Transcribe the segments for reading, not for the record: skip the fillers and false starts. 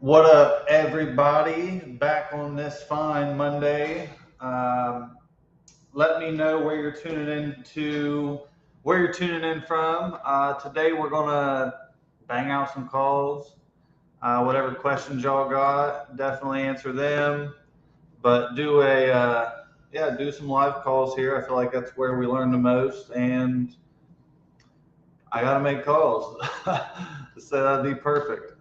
What up, everybody? Back on this fine Monday. Let me know where you're tuning in from. Today we're gonna bang out some calls. Whatever questions y'all got, definitely answer them. But do some live calls here. I feel like that's where we learn the most, and I gotta make calls, so that'd be perfect.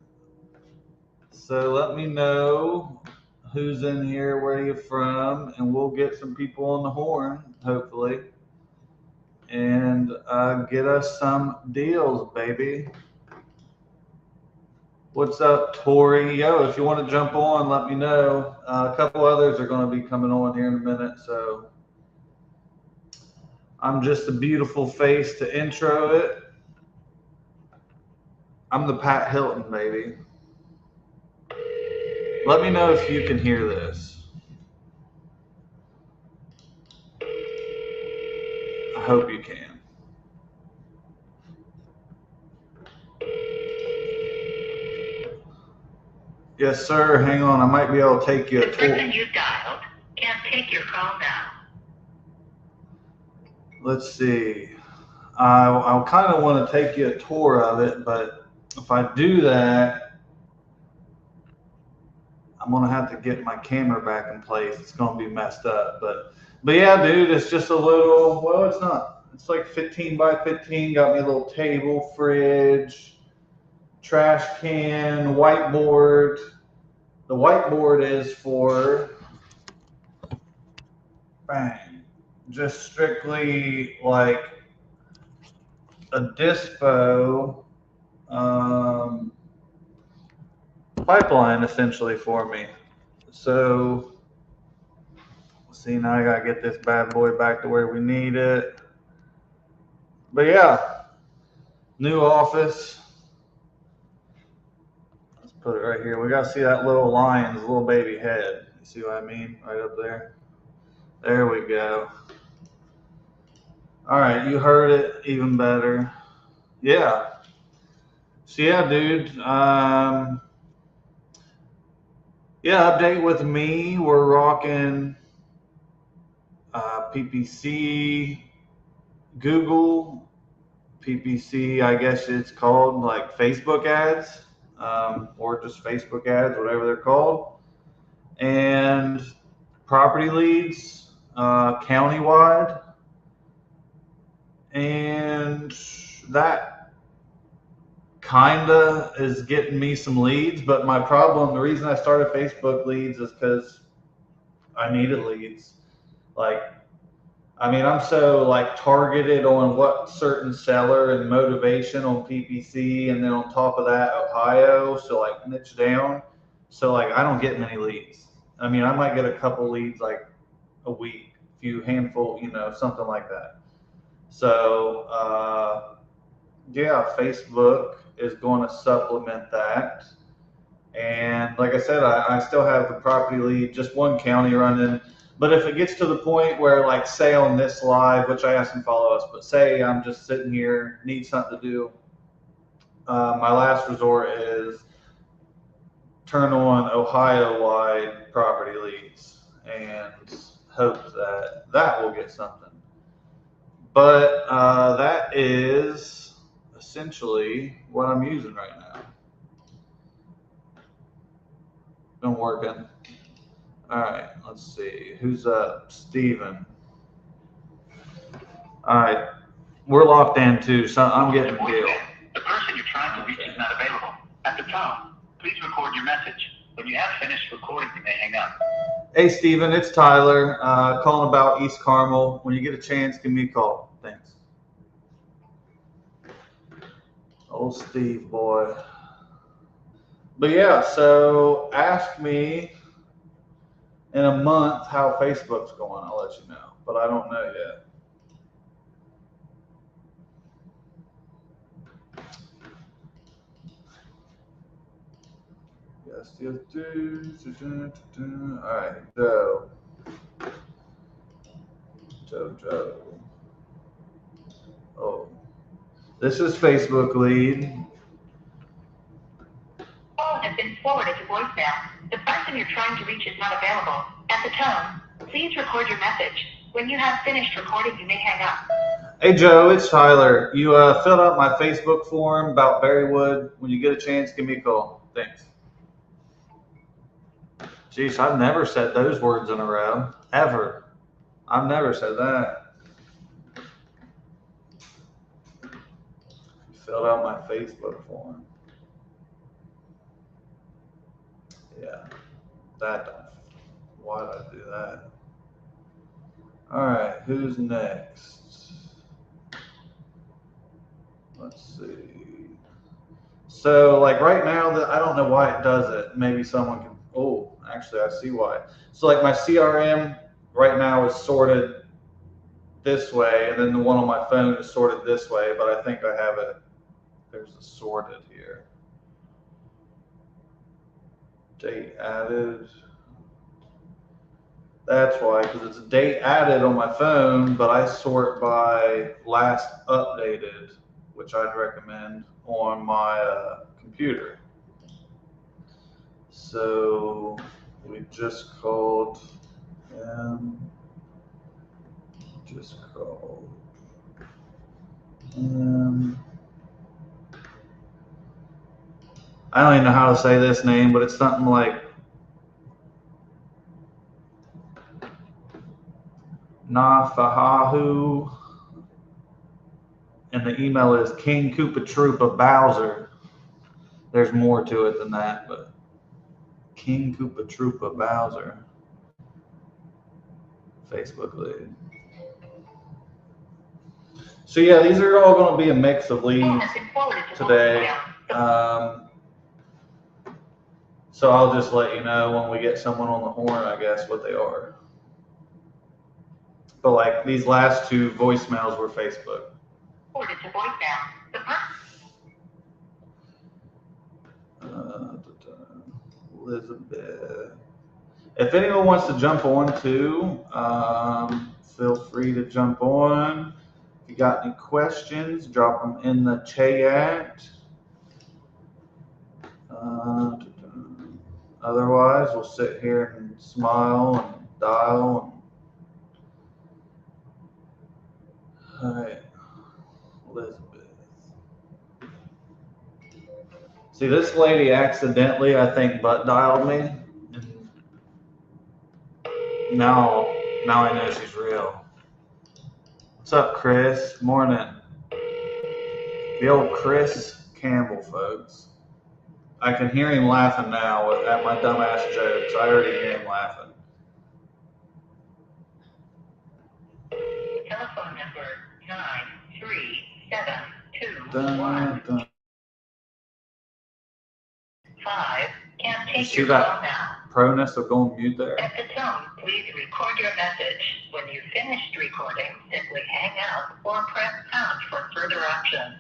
So let me know who's in here, where you're from, and we'll get some people on the horn, hopefully, and get us some deals, baby. What's up, Tori? Yo, if you want to jump on, let me know. A couple others are going to be coming on here in a minute, so I'm just a beautiful face to intro it. I'm the Pat Hilton, baby. Let me know if you can hear this. I hope you can. Yes, sir. Hang on. I might be able to take you a tour. The person you dialed can't take your call now. Let's see. I kind of want to take you a tour of it, but if I do that, I'm gonna have to get my camera back in place. It's gonna be messed up, but yeah, dude, it's just a little. Well, it's not. It's like 15 by 15. Got me a little table, fridge, trash can, whiteboard. The whiteboard is for bang, just strictly like a dispo pipeline essentially for me. So see, now I gotta get this bad boy back to where we need it. But yeah, new office. Let's put it right here. We gotta see that little lion's little baby head. You see what I mean? Right up there. There we go. All right, you heard it even better. Yeah. So yeah, dude. Yeah, update with me. We're rocking PPC, Google, PPC, I guess it's called, like Facebook ads, or just Facebook ads, whatever they're called, and property leads, countywide, and that kinda is getting me some leads. But my problem, the reason I started Facebook leads is because I needed leads. Like, I mean, I'm so like targeted on what certain seller and motivation on PPC, and then on top of that, Ohio. So like niche down. So like I don't get many leads. I mean, I might get a couple leads like a week, few handful, something like that. So yeah, Facebook is going to supplement that. And like I said, I still have the property lead, just one county running. But if it gets to the point where, like, say on this live, which I asked them to follow us, but say I'm just sitting here, need something to do, my last resort is turn on Ohio-wide property leads and hope that that will get something. But that is essentially what I'm using right now. Been working. All right, let's see. Who's up? Steven. All right, we're locked in too, so I'm getting a deal. The person you're trying to reach is not available. At the tone, please record your message. When you have finished recording, you may hang up. Hey, Steven, it's Tyler, calling about East Carmel. When you get a chance, give me a call. Thanks. Old Steve, boy. But yeah, so ask me in a month how Facebook's going. I'll let you know, but I don't know yet. Yes, do. All right, Joe. Joe. Oh, this is Facebook lead. All has been forwarded to voicemail. The person you're trying to reach is not available. At the tone, please record your message. When you have finished recording, you may hang up. Hey Joe, it's Tyler. You filled out my Facebook form about Berrywood. When you get a chance, give me a call. Thanks. Jeez, I've never said those words in a row. Ever. I've never said that. You filled out my Facebook form. Yeah. That don't. Why did I do that? All right, who's next? Let's see. So like right now, I don't know why it does it. Maybe someone can, oh, actually I see why. So like my CRM right now is sorted this way, and then the one on my phone is sorted this way, but I think I have it, there's a sorted here. Date added. That's why, because it's a date added on my phone, but I sort by last updated, which I'd recommend on my computer. So we just called him, I don't even know how to say this name, but it's something like Nafahahu, and the email is King Koopa Troopa Bowser. There's more to it than that, but King Koopa Troopa Bowser. Facebook lead. So yeah, these are all going to be a mix of leads today. So I'll just let you know when we get someone on the horn, I guess, what they are. But like these last two voicemails were Facebook. Forwarded to voicemail. Elizabeth. If anyone wants to jump on too, feel free to jump on. If you got any questions, drop them in the chat. Otherwise, we'll sit here and smile and dial. All right, Elizabeth. See, this lady accidentally, I think, butt dialed me. Now I know she's real. What's up, Chris? Morning. The old Chris Campbell, folks. I can hear him laughing now at my dumbass jokes. I already hear him laughing. Telephone number 93721. 5. Can't take your call now. Proness of going mute there. At the tone, please record your message. When you've finished recording, simply hang up or press pound for further options.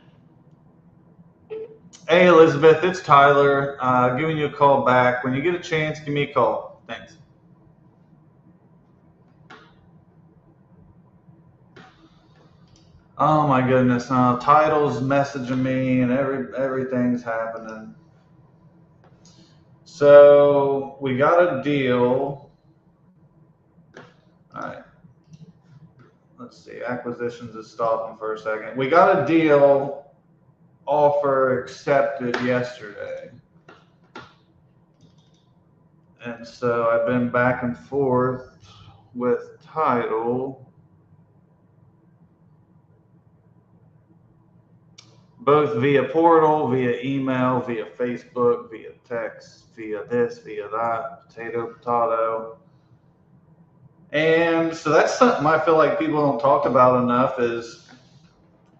Hey Elizabeth, it's Tyler. Giving you a call back. When you get a chance, give me a call. Thanks. Oh my goodness, Title's messaging me and everything's happening. So we got a deal. All right. Let's see. Acquisitions is stopping for a second. We got a deal. Offer accepted yesterday. And so I've been back and forth with Title, both via portal, via email, via Facebook, via text, via this, via that, potato. And so that's something I feel like people don't talk about enough is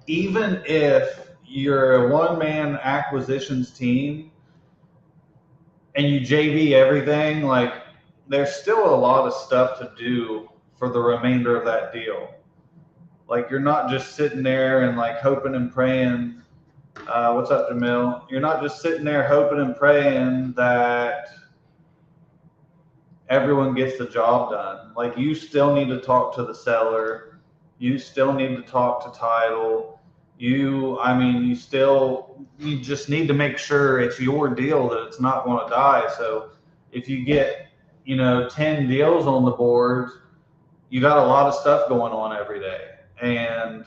even if you're a one-man acquisitions team and you JV everything, like there's still a lot of stuff to do for the remainder of that deal. Like you're not just sitting there and like hoping and praying. What's up, Jamil? You're not just sitting there hoping and praying that everyone gets the job done. Like you still need to talk to the seller. You still need to talk to Title. I mean, you just need to make sure it's your deal, that it's not going to die. So if you get, 10 deals on the board, you got a lot of stuff going on every day. And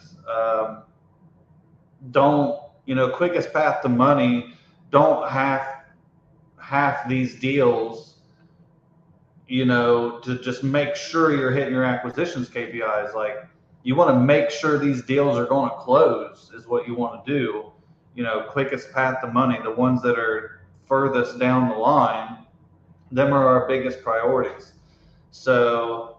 don't, quickest path to money, don't half these deals, to just make sure you're hitting your acquisitions KPIs. Like, you want to make sure these deals are going to close is what you want to do. Quickest path to money, the ones that are furthest down the line, them are our biggest priorities. So,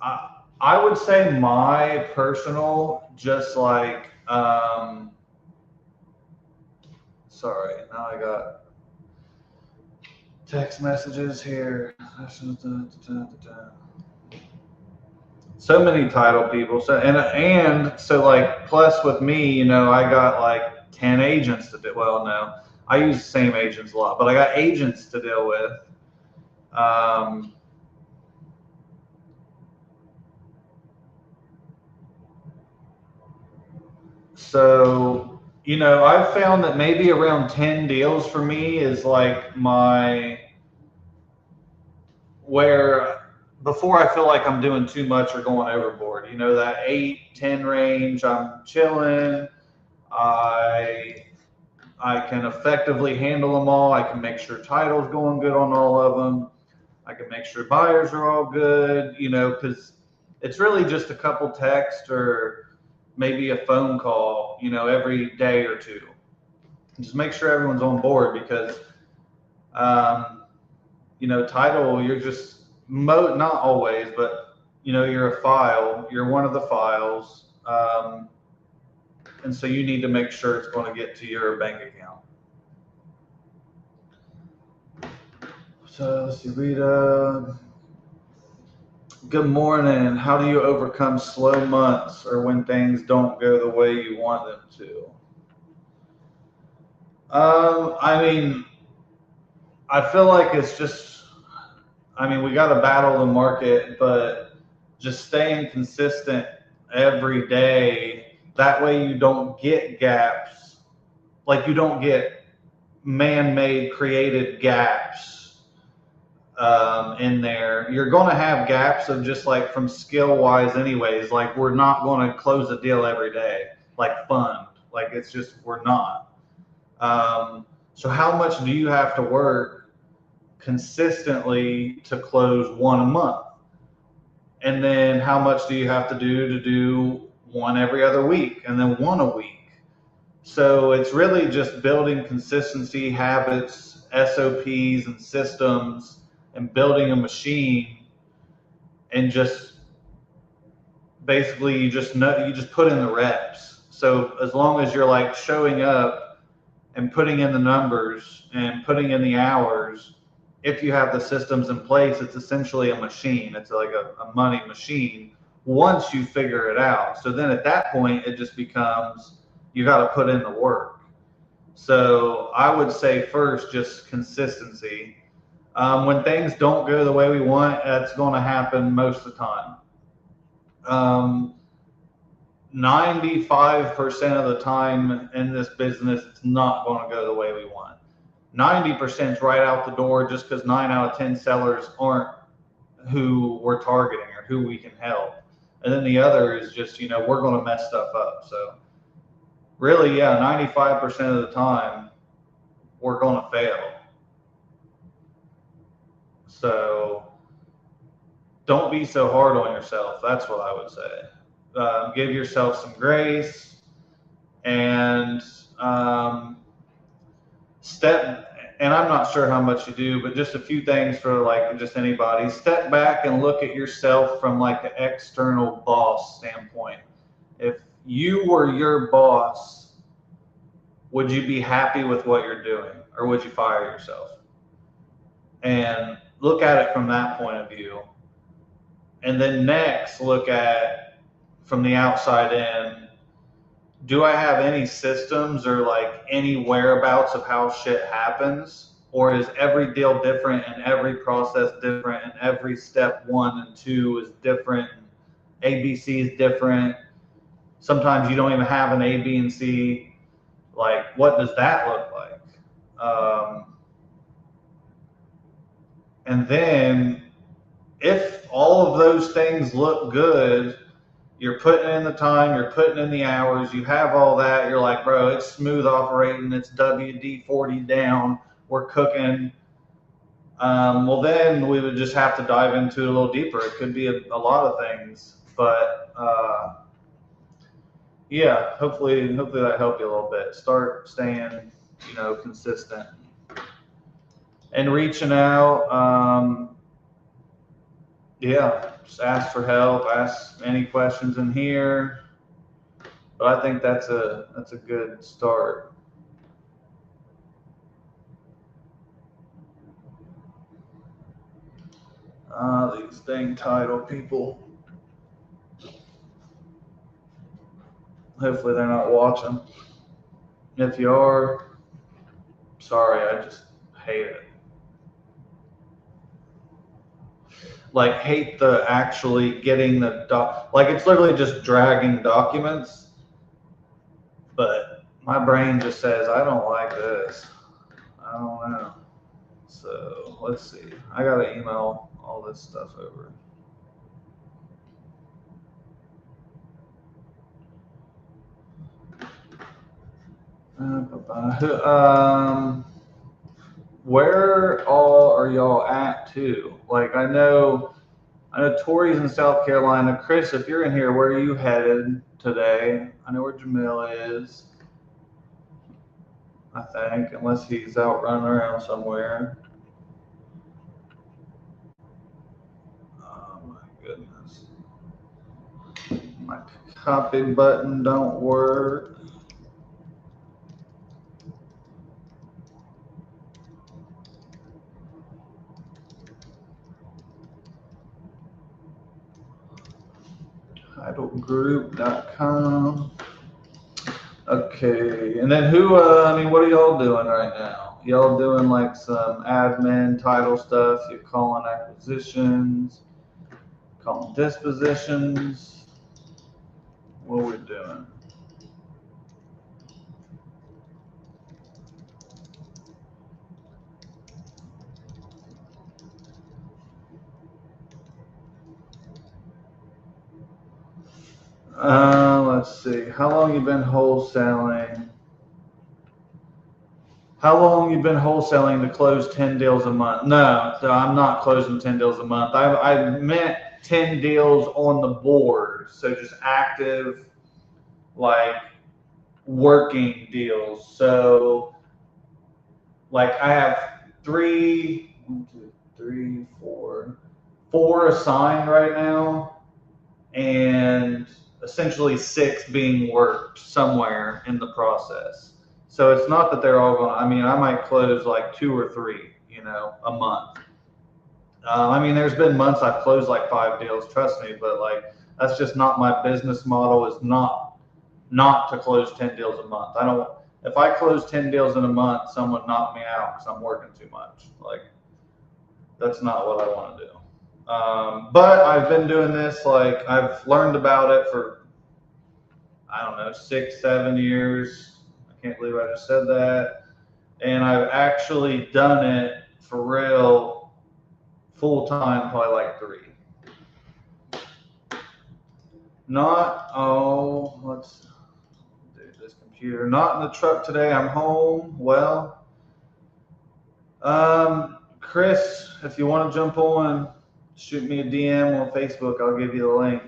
I would say my personal, just like, sorry, now I got text messages here. So many title people. So and so, like, plus with me, I got like 10 agents to do. Well, no, I use the same agents a lot, but I got agents to deal with. So, I've found that maybe around 10 deals for me is like where before I feel like I'm doing too much or going overboard. That 8-10 range, I'm chilling. I can effectively handle them all. I can make sure title's going good on all of them. I can make sure buyers are all good, because it's really just a couple texts or maybe a phone call, every day or two. Just make sure everyone's on board, because, title, you're just, not always, but, you're a file, you're one of the files. And so you need to make sure it's going to get to your bank account. So let's see, Rita. Good morning. How do you overcome slow months or when things don't go the way you want them to? I mean, I feel like it's just, we got to battle the market, but just staying consistent every day. That way you don't get gaps. Like, you don't get man-made created gaps in there. You're going to have gaps of just like from skill wise anyways. Like, we're not going to close a deal every day, like fund. Like, it's just, we're not. So how much do you have to work consistently to close one a month? And then how much do you have to do one every other week, and then one a week? So it's really just building consistency, habits, SOPs, and systems, and building a machine. And just basically you just put in the reps. So as long as you're like showing up and putting in the numbers and putting in the hours, if you have the systems in place, it's essentially a machine. It's like a money machine once you figure it out. So then at that point, it just becomes, you got to put in the work. So I would say first, just consistency. When things don't go the way we want, that's going to happen most of the time. 95% of the time in this business, it's not going to go the way we want. 90% is right out the door, just because 9 out of 10 sellers aren't who we're targeting or who we can help. And then the other is just, we're going to mess stuff up. So really, yeah, 95% of the time, we're going to fail. So don't be so hard on yourself. That's what I would say. Give yourself some grace, and and I'm not sure how much you do, but just a few things for like just anybody. Step back and look at yourself from like an external boss standpoint. If you were your boss, would you be happy with what you're doing, or would you fire yourself? And look at it from that point of view. And then next, look at from the outside in, do I have any systems or like any whereabouts of how shit happens? Or is every deal different and every process different and every step 1 and 2 is different? ABC is different. sometimes you don't even have an A, B, and C. Like, what does that look like? And then if all of those things look good, you're putting in the time, you're putting in the hours, you have all that, you're like, bro, it's smooth operating, it's WD-40 down, we're cooking. Well, then we would just have to dive into it a little deeper. It could be a lot of things, but yeah, hopefully that helped you a little bit. Start staying, consistent and reaching out. Yeah, just ask for help. Ask any questions in here. But I think that's a good start. These dang title people. Hopefully they're not watching. If you are, sorry, I just hate it. Like, hate the actually getting the like, it's literally just dragging documents. But my brain just says, I don't like this. I don't know. So let's see. I gotta email all this stuff over. Where all are y'all at too? Like, I know Tori's in South Carolina. Chris, if you're in here, where are you headed today? I know where Jamil is, I think, unless he's out running around somewhere. Oh my goodness. My copy button don't work. Titlegroup.com. Okay, and then who? what are y'all doing right now? Y'all doing like some admin title stuff? You're calling acquisitions, calling dispositions. What are we doing? Let's see. How long you been wholesaling? How long you been wholesaling to close 10 deals a month? No, I'm not closing 10 deals a month. I meant 10 deals on the board. So just active, like, working deals. So like, I have four assigned right now, and essentially 6 being worked somewhere in the process. So it's not that they're all going. I might close like 2 or 3, a month. There's been months I've closed like 5 deals. Trust me, but like, that's just not my business model. Is not to close 10 deals a month. I don't. If I close 10 deals in a month, someone knock me out because I'm working too much. Like, that's not what I want to do. But I've been doing this, like, I've learned about it for, I don't know, 6, 7 years. I can't believe I just said that. And I've actually done it for real, full time, probably like 3. Let's do this computer. Not in the truck today. I'm home. Well, Chris, if you want to jump on, shoot me a DM on Facebook. I'll give you the link.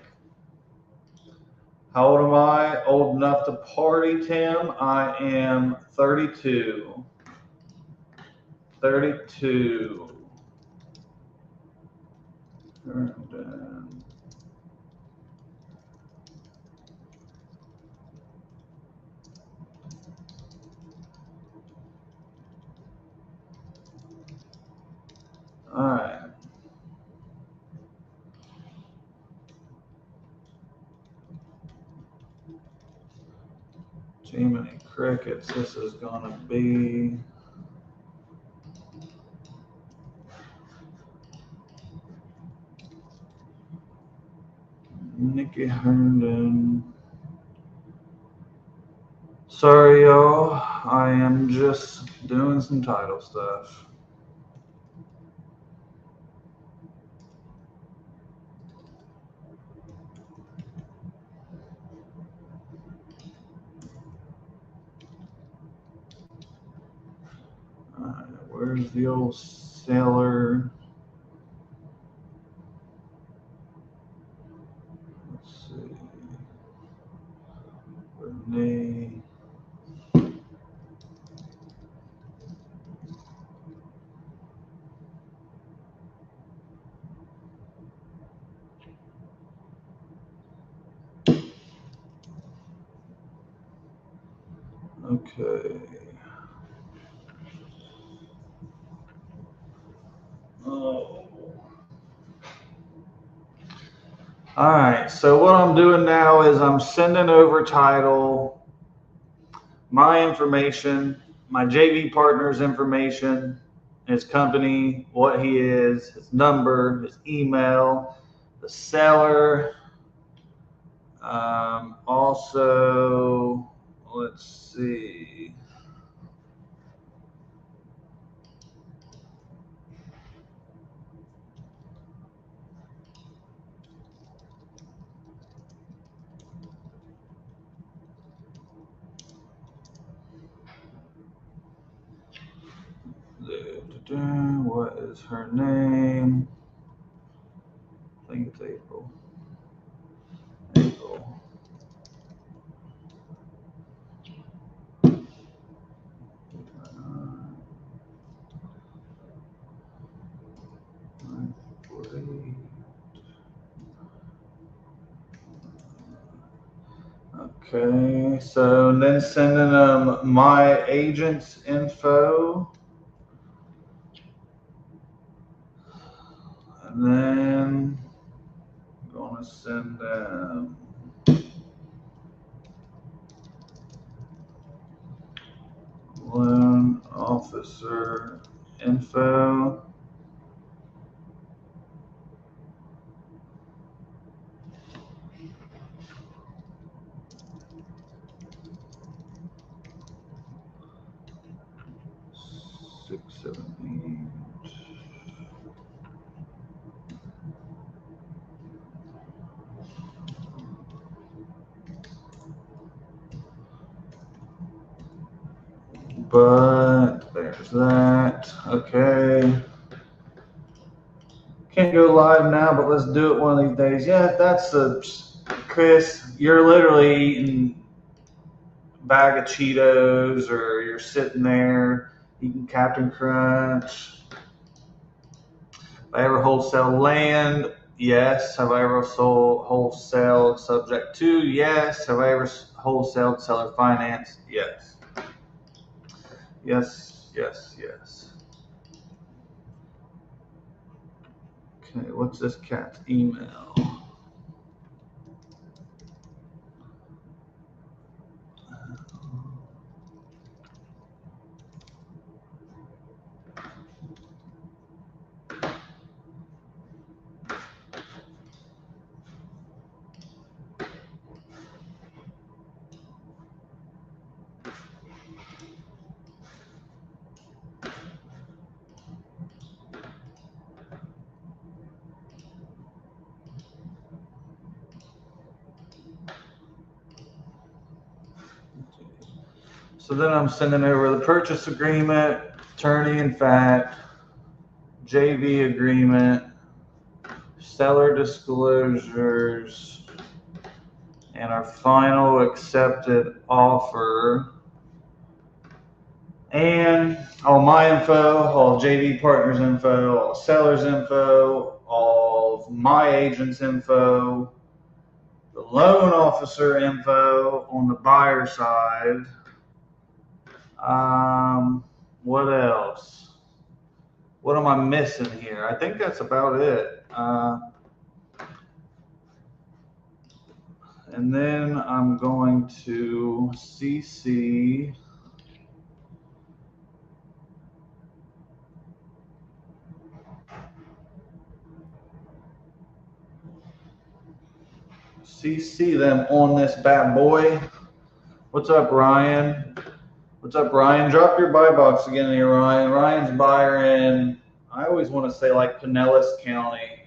How old am I? Old enough to party, Tim? I am 32. 32. All right. Jiminy crickets, this is gonna be. Nikki Herndon. Sorry, y'all. I am just doing some title stuff. Where's the old sailor? Let's see. Renee. Okay. Oh. All right, so what I'm doing now is I'm sending over title, my information, my JV partner's information, his company, what he is, his number, his email, the seller. Also, let's see. What is her name? I think it's April. April. Okay, so then sending them my agent's info. And then I'm gonna send them loan officer info. Six, 7, 8. But there's that. Okay. Can't go live now, but let's do it one of these days. Yeah, that's Chris, you're literally eating a bag of Cheetos, or you're sitting there eating Captain Crunch. Have I ever wholesale land? Yes. Have I ever sold wholesale subject to? Yes. Have I ever wholesaled seller finance? Yes. Yes, yes, yes. Okay, what's this cat's email? So then I'm sending over the purchase agreement, attorney in fact, JV agreement, seller disclosures, and our final accepted offer. And all my info, all JV partners info, all sellers info, all of my agents info, the loan officer info on the buyer side. What else? What am I missing here? I think that's about it. And then I'm going to CC them on this bad boy. What's up, Ryan? What's up, Ryan? Drop your buy box again here, Ryan. Ryan's buyer in, I always want to say like Pinellas County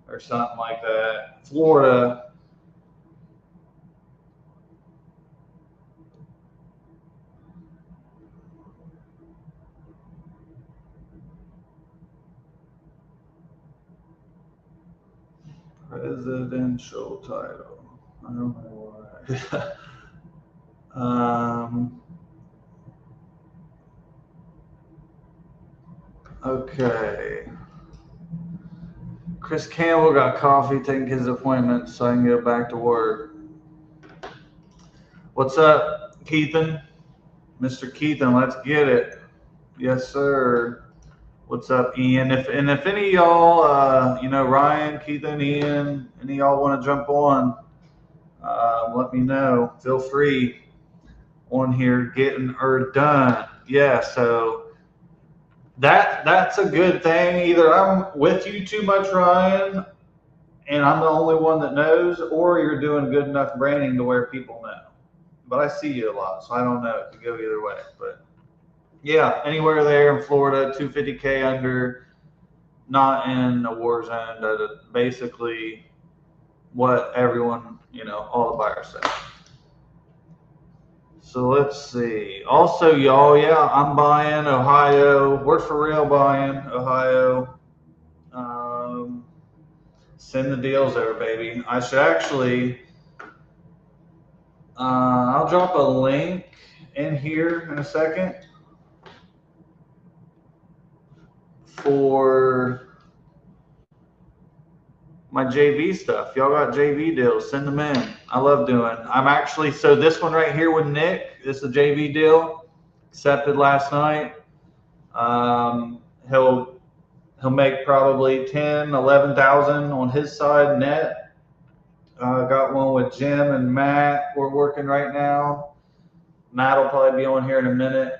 or something like that, Florida. Presidential title. I don't know why. Okay. Chris Campbell got coffee, taking his appointment so I can get back to work. What's up, Keithan? Mr. Keithan, let's get it. Yes, sir. What's up, Ian? If any of y'all, Ryan, Keithan, Ian, any of y'all want to jump on, let me know. Feel free on here, getting her done. Yeah, so that's a good thing. Either I'm with you too much, Ryan, and I'm the only one that knows, or you're doing good enough branding to where people know. But I see you a lot, so I don't know. It could go either way. But yeah, anywhere there in Florida, 250K under, not in a war zone. Basically what everyone, all the buyers say. So let's see. Also, y'all, yeah, I'm buying Ohio. We're for real buying Ohio. Send the deals over, baby. I should actually, I'll drop a link in here in a second for my JV stuff. Y'all got JV deals, send them in. I love doing. So this one right here with Nick, this is a JV deal, accepted last night. He'll make probably 10, 11,000 on his side net. Got one with Jim and Matt. We're working right now. Matt will probably be on here in a minute.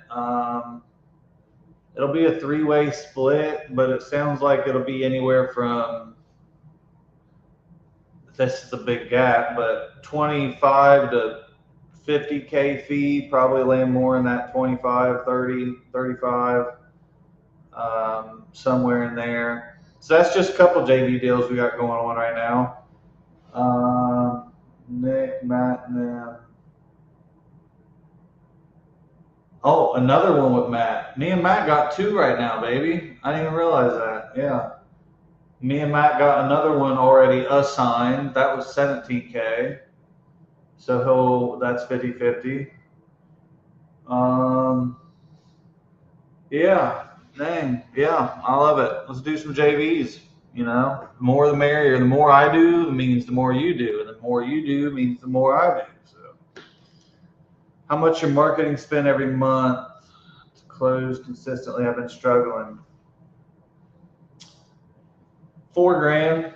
It'll be a three-way split, but it sounds like it'll be anywhere from, this is a big gap, but 25 to 50K fee, probably land more in that 25, 30, 35, somewhere in there. So that's just a couple JV deals we got going on right now. Nick, Matt, and them. Oh, another one with Matt. Me and Matt got two right now, baby. I didn't even realize that. Yeah. Me and Matt got another one already assigned. That was 17K. So that's 50-50. Yeah. Dang. Yeah. I love it. Let's do some JVs. The more the merrier. The more I do means the more you do. And the more you do means the more I do. So, how much your marketing spend every month to close consistently? I've been struggling. $4,000.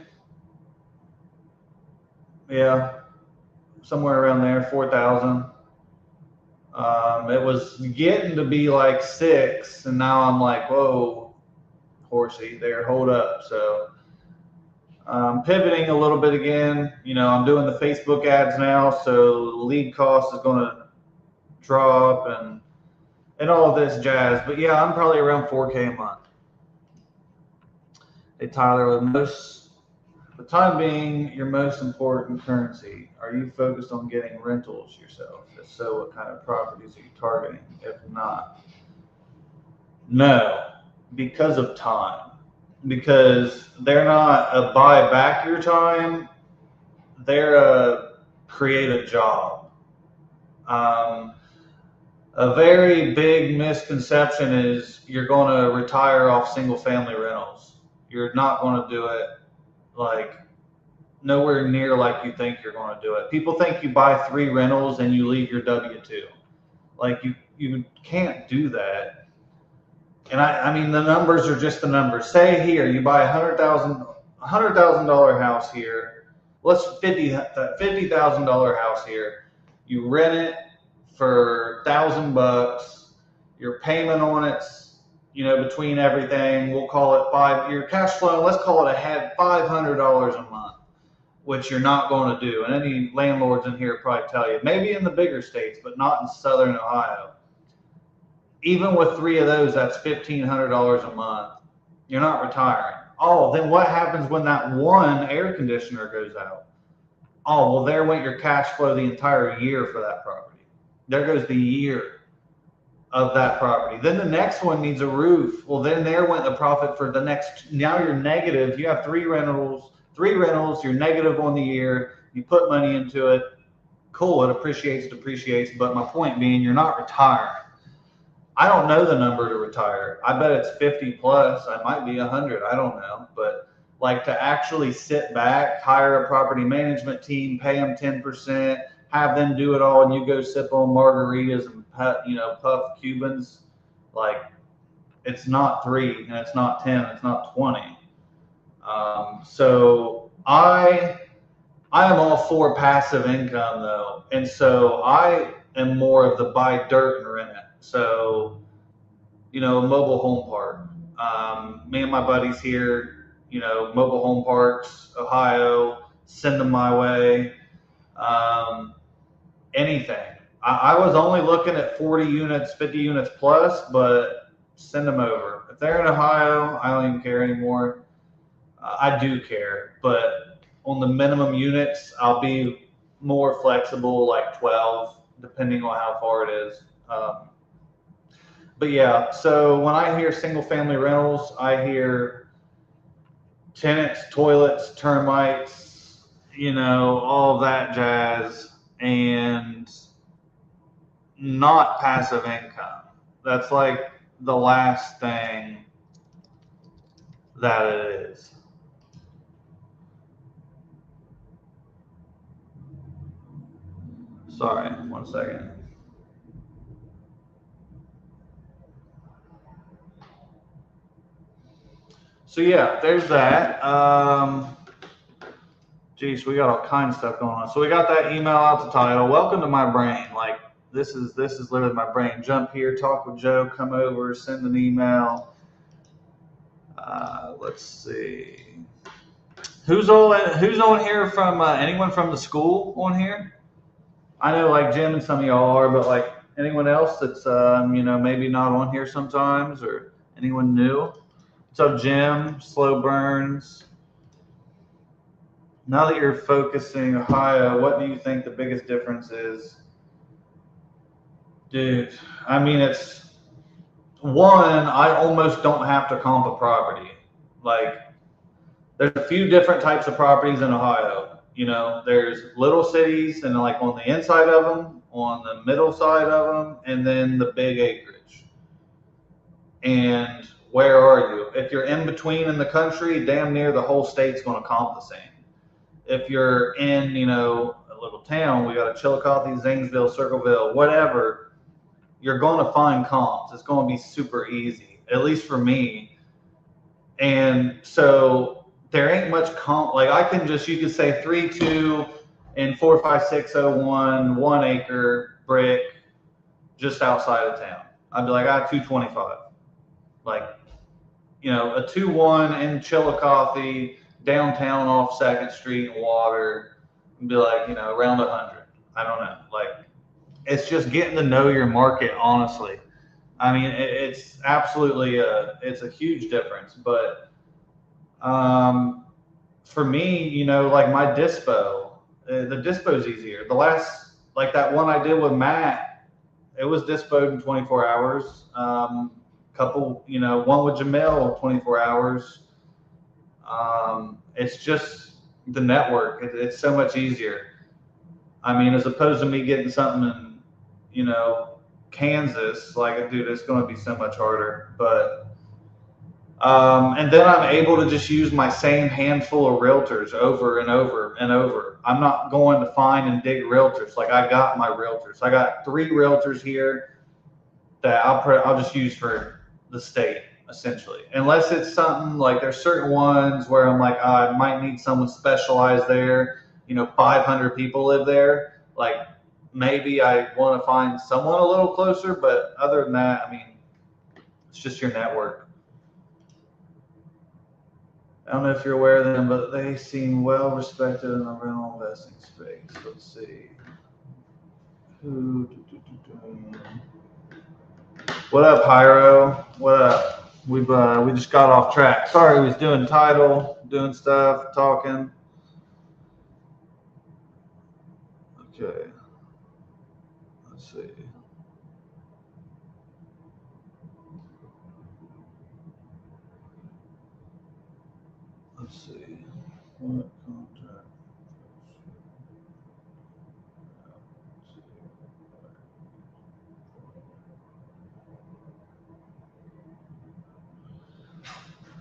Yeah. Somewhere around there, 4,000. It was getting to be like 6, and now I'm like, whoa, horsey, there, hold up. So pivoting a little bit again. I'm doing the Facebook ads now, so the lead cost is going to drop and all of this jazz. But yeah, I'm probably around 4K a month. Hey Tyler, the time being your most important currency, are you focused on getting rentals yourself? If so, what kind of properties are you targeting? If not, no, because of time. Because they're not a buy back your time, they're a create a job. A very big misconception is you're going to retire off single family rentals. You're not going to do it like nowhere near like you think you're going to do it. People think you buy 3 rentals and you leave your W-2. Like you can't do that. And I mean, the numbers are just the numbers. Say here, you buy $100,000 house here. Let's $50,000 house here. You rent it for $1,000. Your payment on it's, between everything, we'll call it your cash flow. Let's call it $500 a month. which you're not going to do. And any landlords in here probably tell you, maybe in the bigger states, but not in Southern Ohio. Even with 3 of those, that's $1,500 a month. You're not retiring. Oh, then what happens when that one air conditioner goes out? Oh, well, there went your cash flow the entire year for that property. There goes the year of that property. Then the next one needs a roof. Well, then there went the profit for the next. Now you're negative. You have three rentals, you're negative on the year. You put money into it. Cool, it appreciates, depreciates. But my point being, you're not retiring. I don't know the number to retire. I bet it's 50 plus. I might be 100. I don't know. But like to actually sit back, hire a property management team, pay them 10%, have them do it all, and you go sip on margaritas and puff Cubans. Like, it's not 3, and it's not 10, it's not 20. So I am all for passive income though, and so I am more of the buy dirt and rent it. So, a mobile home park. Me and my buddies here, mobile home parks, Ohio, send them my way. Anything. I was only looking at 40 units, 50 units plus, but send them over. If they're in Ohio, I don't even care anymore. I do care, but on the minimum units, I'll be more flexible, like 12, depending on how far it is. But yeah, so when I hear single family rentals, I hear tenants, toilets, termites, all that jazz, and not passive income. That's like the last thing that it is. Sorry, 1 second. So yeah, there's that. Geez, we got all kinds of stuff going on. So we got that email out the title. Welcome to my brain. Like this is literally my brain. Jump here, talk with Joe, come over, send an email. Let's see. Who's on here from anyone from the school on here? I know like Jim and some of y'all are, but like anyone else that's maybe not on here sometimes, or anyone new? What's up, Jim? Slow Burns. Now that you're focusing Ohio, what do you think the biggest difference is? Dude, I mean, it's one, I almost don't have to comp a property. Like, there's a few different types of properties in Ohio. There's little cities, and like on the inside of them, on the middle side of them, and then the big acreage. And where are you? If you're in between in the country, damn near the whole state's going to comp the same. If you're in, a little town, we got a Chillicothe, Zanesville, Circleville, whatever, you're going to find comps. It's going to be super easy, at least for me. And so there ain't much comp. Like you could say 3-2 and 45601, 1 acre brick just outside of town. I'd be like, I got 225. Like, a 2-1 in Chillicothe, downtown off 2nd Street and Water, and be like, around 100. I don't know. Like, it's just getting to know your market, honestly. I mean, it's absolutely it's a huge difference. But for me, like my dispo, the dispo's easier. The last, like that one I did with Matt, it was dispoed in 24 hours. Couple, one with Jamil, 24 hours. It's just the network. It's so much easier. I mean, as opposed to me getting something in, Kansas, like, dude, it's going to be so much harder. But, and then I'm able to just use my same handful of realtors over and over and over. I'm not going to find and dig realtors. Like, I got my realtors. I got 3 realtors here that I'll just use for the state, essentially. Unless it's something like there's certain ones where I'm like, I might need someone specialized there. 500 people live there. Like, maybe I want to find someone a little closer, but other than that, I mean, it's just your network. I don't know if you're aware of them, but they seem well respected in the rental investing space. Let's see. What up, Hyro? What up? We just got off track. Sorry, we was doing title, doing stuff, talking. Okay. Let's see. Let's see. What contract?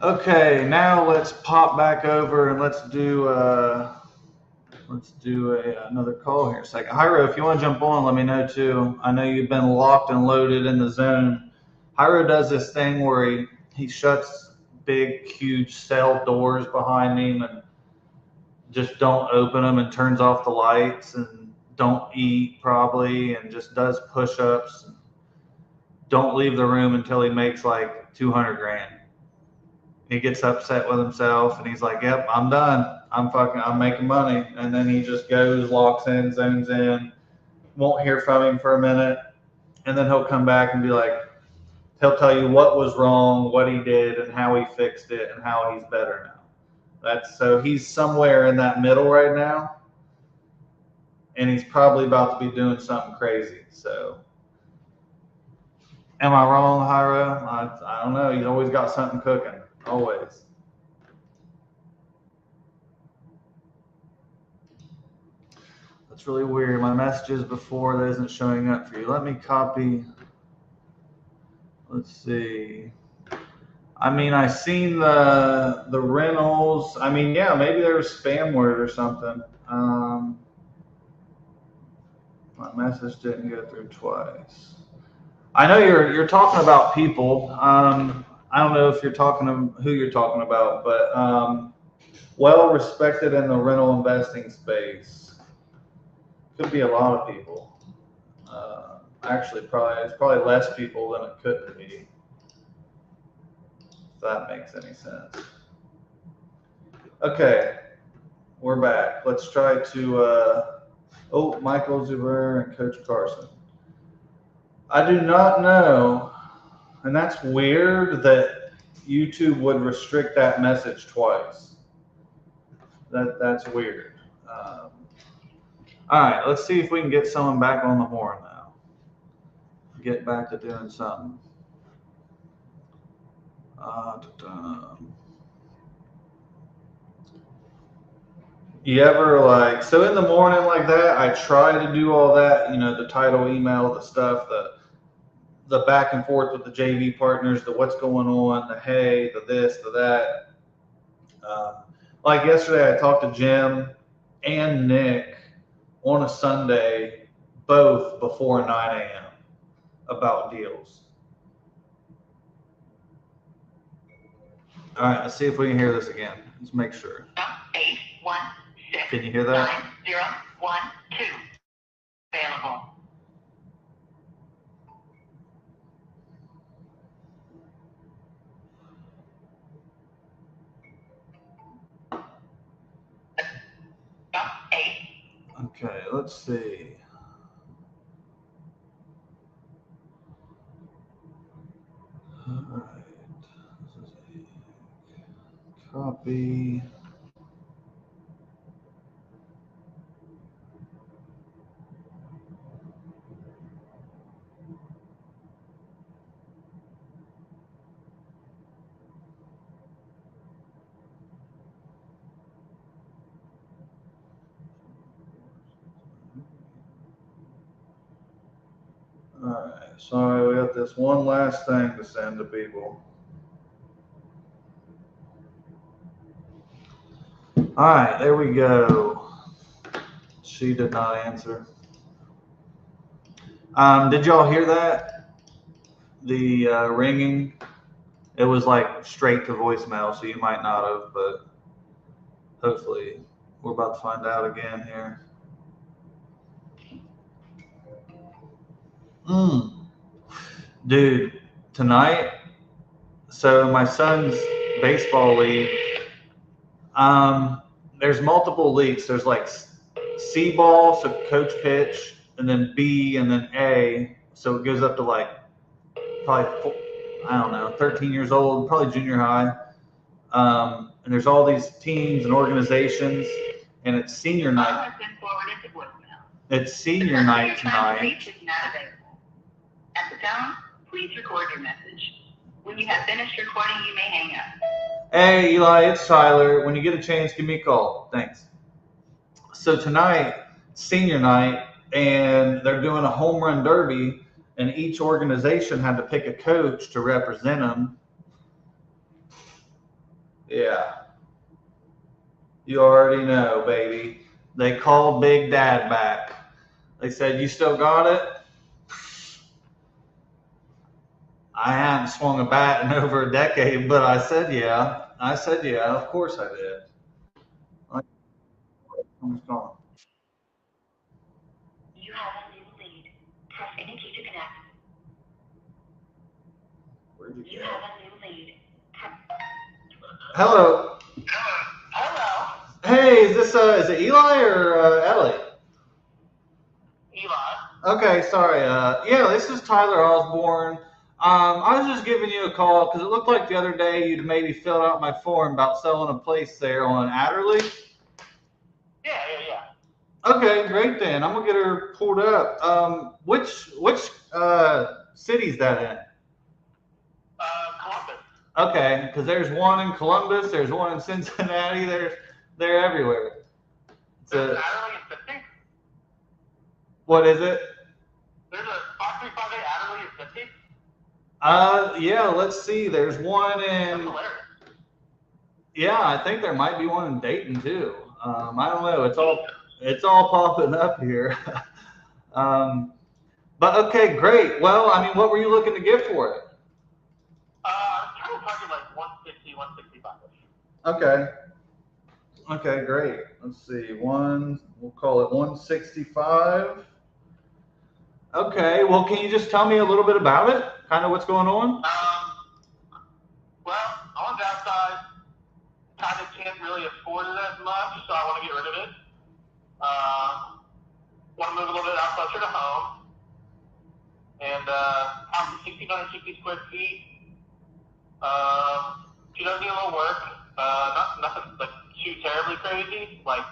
Okay, now let's pop back over and let's do another call here in a second. Hyro, if you want to jump on, let me know too. I know you've been locked and loaded in the zone. Hyro does this thing where he shuts big, huge cell doors behind him and just don't open them and turns off the lights and don't eat probably and just does push-ups. Don't leave the room until he makes like 200 grand. He gets upset with himself and he's like, yep, I'm done. I'm making money. And then he just goes, locks in, zones in, won't hear from him for a minute. And then he'll come back and be like, he'll tell you what was wrong, what he did, and how he fixed it, and how he's better now. So he's somewhere in that middle right now. And he's probably about to be doing something crazy. So, am I wrong, Hyro? I don't know. He's always got something cooking. Always. That's really weird. My messages before that isn't showing up for you. Let me copy. Let's see. I mean, I seen the rentals. I mean, yeah, maybe there was spam word or something. My message didn't go through twice. I know you're talking about people. I don't know if you're talking to who you're talking about, but well respected in the rental investing space. Could be a lot of people. Actually, it's probably less people than it could be. If that makes any sense. Okay, we're back. Let's try to. Michael Zuber and Coach Carson. I do not know, and that's weird that YouTube would restrict that message twice. That's weird. All right, let's see if we can get someone back on the horn now. Get back to doing something. You ever so in the morning like that, I try to do all that, the title, email, the stuff, the back and forth with the JV partners, the what's going on, the hey, the this, the that. Like yesterday, I talked to Jim and Nick on a Sunday, both before 9 a.m. about deals. All right, let's see if we can hear this again. Let's make sure. 816. Can you hear that? 9012. Available. Okay, let's see. All right. Copy. All right, sorry, we got this one last thing to send to people. All right, there we go. She did not answer. Did y'all hear that? The ringing? It was like straight to voicemail, so you might not have, but hopefully we're about to find out again here. Dude, tonight, so my son's baseball league, There's multiple leagues. There's like C ball, so coach pitch, and then B, and then A. So it goes up to like probably, I don't know, 13 years old, probably junior high. And there's all these teams and organizations, and it's senior night. It's senior night tonight. At the tone, please record your message. When you have finished recording, you may hang up. Hey, Eli, it's Tyler. When you get a chance, give me a call. Thanks. So tonight, senior night, and they're doing a home run derby, and each organization had to pick a coach to represent them. Yeah. You already know, baby. They called Big Dad back. They said, "You still got it?" I hadn't swung a bat in over a decade, but I said, yeah. I said, yeah, of course I did. You have a new lead. Press any key to connect. You have a new lead. Hello. Hello. Hey, is it Eli or Ellie? Eli. Okay, sorry. Yeah, this is Tyler Osborne. I was just giving you a call because it looked like the other day you'd maybe filled out my form about selling a place there on Adderley. Yeah. Okay, great then. I'm gonna get her pulled up. Which city's that in? Columbus. Okay, because there's one in Columbus, there's one in Cincinnati, they're everywhere. Adderley is 50? What is it? There's a 5358 Adderley is 50? Yeah, let's see. There's one in. Yeah, I think there might be one in Dayton too. I don't know. It's all popping up here. But okay, great. Well, I mean, what were you looking to get for it? I'm trying to target like 160, 165. Okay. Okay, great. Let's see. We'll call it 165. Okay. Well, can you just tell me a little bit about it? Kind of what's going on? Well, on the downside, kind of can't really afford it as much, so I want to get rid of it. Want to move a little bit out closer to home. And house is 1,660 square feet. She does need a little work. Nothing like too terribly crazy. Like,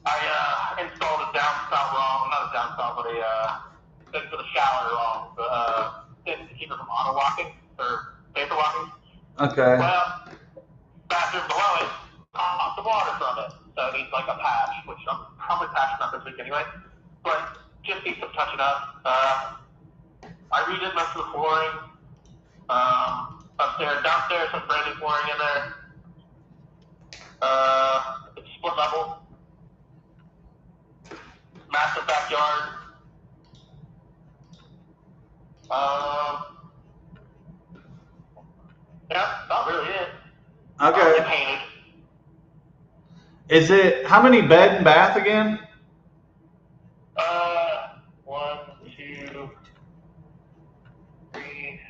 I installed a downspout wrong. Not a downspout, but a thing for the shower wrong. Thing to keep it from auto locking or paper locking. Okay. Well, bathroom below it popped the water from it. So it needs like a patch, which I'm probably patching up this week anyway. But just needs some touching up. I redid most of the flooring. Upstairs, downstairs, some brand new flooring in there. It's split level. Massive backyard. Yeah, not really it. Okay. Painted. Is it how many bed and bath again? 1, 2, 3.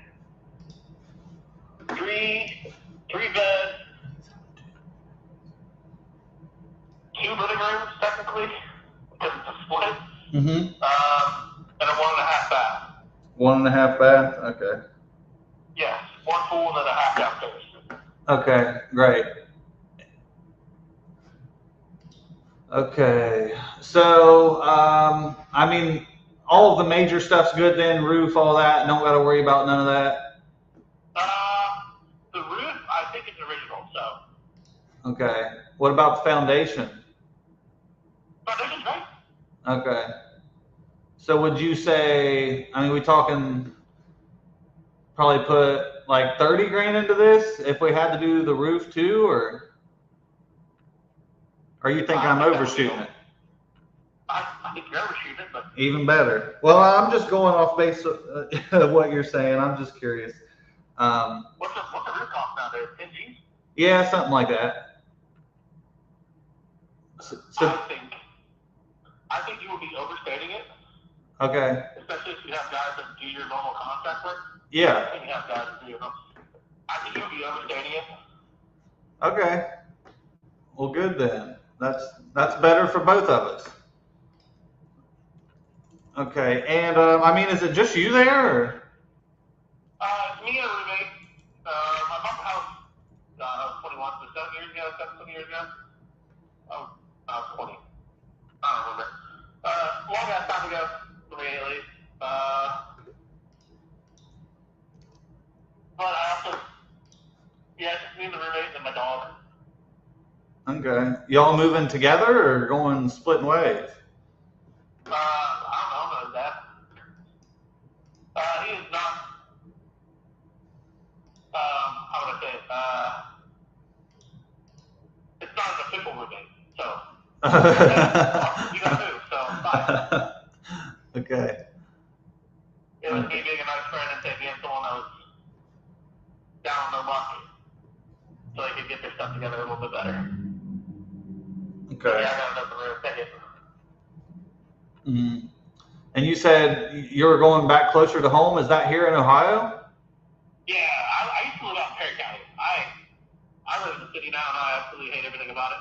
3 beds. 2 living rooms, technically, because it's a split. Mm-hmm. And a 1.5 bath. 1.5 bath? Okay. Yes, 1 pool and then a half downstairs. Okay, great. Okay, so, I mean, all of the major stuff's good then, roof, all that, don't gotta worry about none of that? The roof, I think it's original, so. Okay, what about the foundation? Foundation's great. Okay. So would you say, I mean, we talking probably put like 30 grand into this if we had to do the roof too, or you think I'm overshooting it? I think you're overshooting it, but. Even better. Well, I'm just going off base of what you're saying. I'm just curious. What's the roof cost nowadays? 10 G's? Yeah, something like that. So, I think you will be overstating it. Okay. Especially if you have guys that do your normal contract work. Yeah. I think you have guys that do your normal. I think you'll be overstating it. Okay. Well, good then. That's better for both of us. Okay, and I mean, is it just you there? Or? It's me and a roommate. I bought the house. I was 21, so 7 years ago, 7 years ago. Oh, I was 20. I don't remember. Long ass time ago, for me at least. But I also, yeah, it's just me and the roommate and my dog. Okay. Y'all moving together or going splitting ways? I don't know that. He is not, how would I say it? It's not an official roommate, so. You gotta move, so bye. Okay. It was me being a nice friend and taking in someone that was down on their luck so they could get their stuff together a little bit better. Okay. Yeah, I got another room. Take it. Mm-hmm. And you said you were going back closer to home. Is that here in Ohio? Yeah, I used to live out in Perry County. I live in the city now, and I absolutely hate everything about it.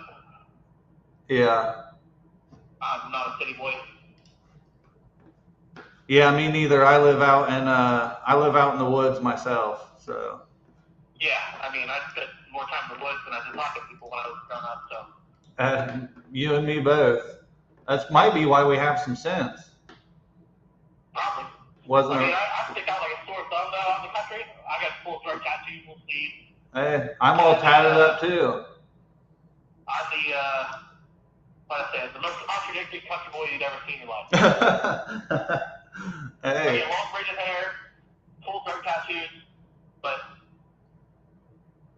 Yeah. I'm not a city boy. Yeah, me neither. I live out in the woods myself. So. Yeah, I mean, I spent more time in the woods than I did talking to people when I was growing up. So. You and me both. That might be why we have some sense. Probably. Wasn't I mean, I stick out like a sore thumb though out in the country. I got full throat tattoos, full sleeve. Hey, I'm all tatted up too. I'm the, like I said, the most contradicting country boy you've ever seen in your life. Hey. I get long braided hair, full throat tattoos, but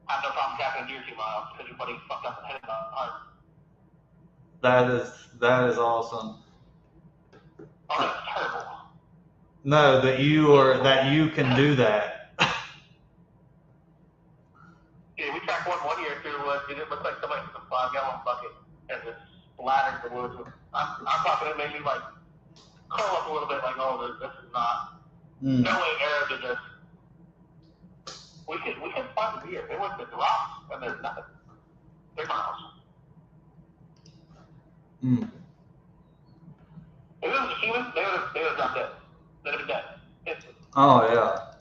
I have no problem tracking a deer 2 miles because your buddy fucked up the head of the heart. That is awesome. Oh, that's terrible. No, that you can do that. Yeah, we tracked one year through the woods. It looked like somebody took a 5-gallon bucket and just splattered the woods. I'm talking, it made me like curl up a little bit, like, oh, this is not. No way Arrow did this. We could find the deer. They went to the rocks and there's nothing. They're miles. If it was a human, they would have dropped dead. They'd have been dead. Instantly. Oh yeah.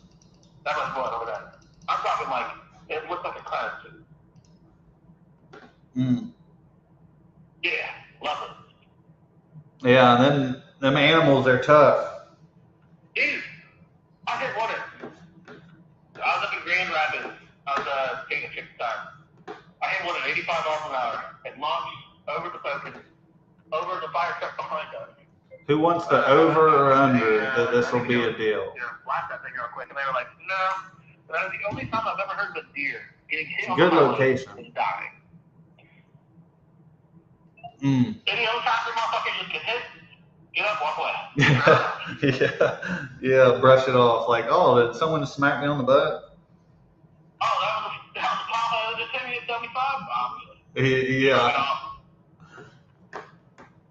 That much blood over there. I'm talking like it looked like a clown suit. Yeah, love it. Yeah, then them animals are tough. Dude, I hit one. I was up in Grand Rapids. I was taking a trip time. I hit one at 85 miles an hour and launched over the focus, over the fire truck behind us. Who wants to over or under that this will be a deal? Blast that thing real quick, and they were like, no. That was the only time I've ever heard of a deer getting hit on good the location and dying. Any other time the motherfucker just get hit, get up, walk away. yeah, brush it off. Like, oh, did someone smack me on the butt? Oh, that was a Papa that just hit me at 75? Obviously. Yeah.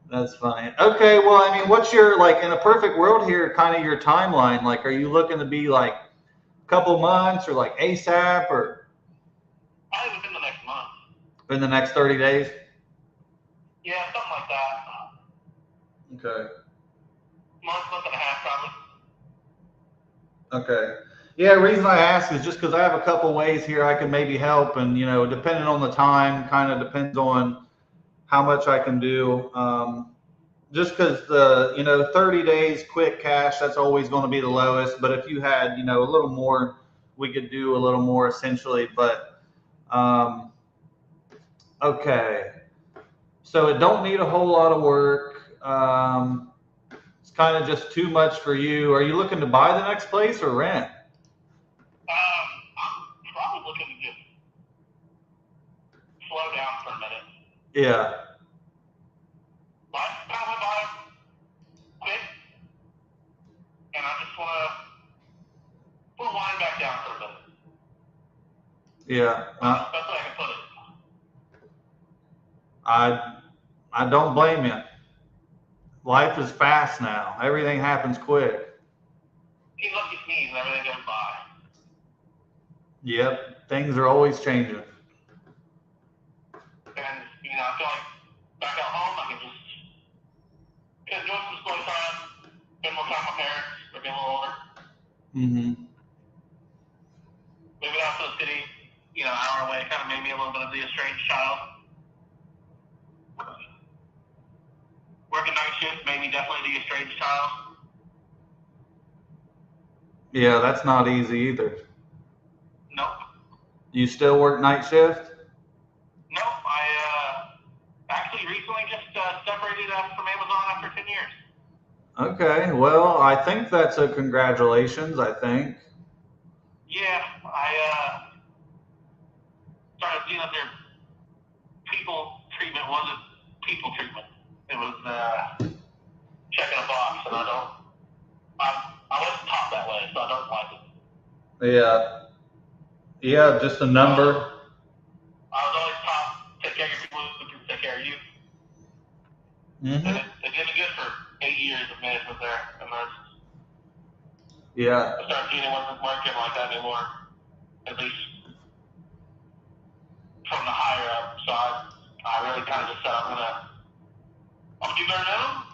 That's funny. Okay, well, I mean, what's your, like, in a perfect world here, kind of your timeline? Like, are you looking to be, like, a couple months or, like, ASAP or? I think within the next month. In the next 30 days? Yeah, something like that. Okay. Month and a half, probably. Okay. Yeah, the reason I ask is just because I have a couple ways here I can maybe help, and, you know, depending on the time, kind of depends on how much I can do. Just because the, 30 days quick cash, that's always going to be the lowest. But if you had, a little more, we could do a little more essentially. But, okay. So it don't need a whole lot of work. It's kind of just too much for you. Are you looking to buy the next place or rent? I'm probably looking to just slow down for a minute. Yeah. But I kind of went by quick, and I just want to put a line back down for a minute. Yeah. That's the best way I can put it. I don't blame you. Life is fast now. Everything happens quick. You lucky sneeze and everything goes by. Yep. Things are always changing. And Mm-hmm. Moving out to the city, an hour away, kind of made me a little bit of the estranged child. Working night shift made me definitely the estranged child. Yeah, that's not easy either. Nope. You still work night shift? Nope. I actually recently just separated from Amazon after 10 years. Okay, well, I think that's a congratulations, I think. Yeah, I started seeing that their people treatment wasn't people treatment. It was checking a box, and I wasn't taught that way, so I don't like it. Yeah. Yeah, just a number. I was always taught, take care of your people who can take care of you. Mm-hmm. And it did me good for 8 years of management there. And yeah. I started seeing it wasn't working like that anymore, at least from the higher up. So I really kind of just said, I'm going to do bare minimum,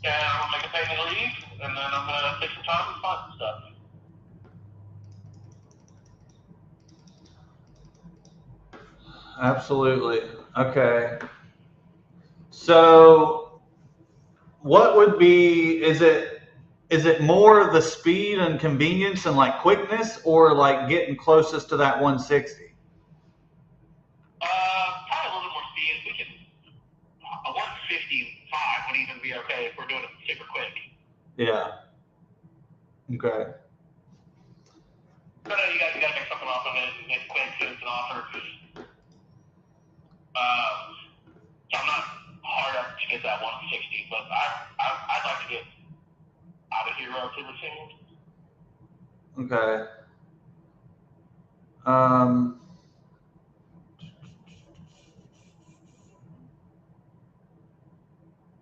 and I'm going to make a payment to leave, and then I'm going to take some time and find some stuff. Absolutely. Okay. So what would be, is it more the speed and convenience and like quickness, or like getting closest to that 160? Probably a little bit more speed. We can, a 155 would even be okay if we're doing it super quick. Yeah. Okay. But you got to make something off of it. It's quick, so it's an offer. So I'm not hard up to get that 160, but I'd like to get out of here relatively soon. Okay.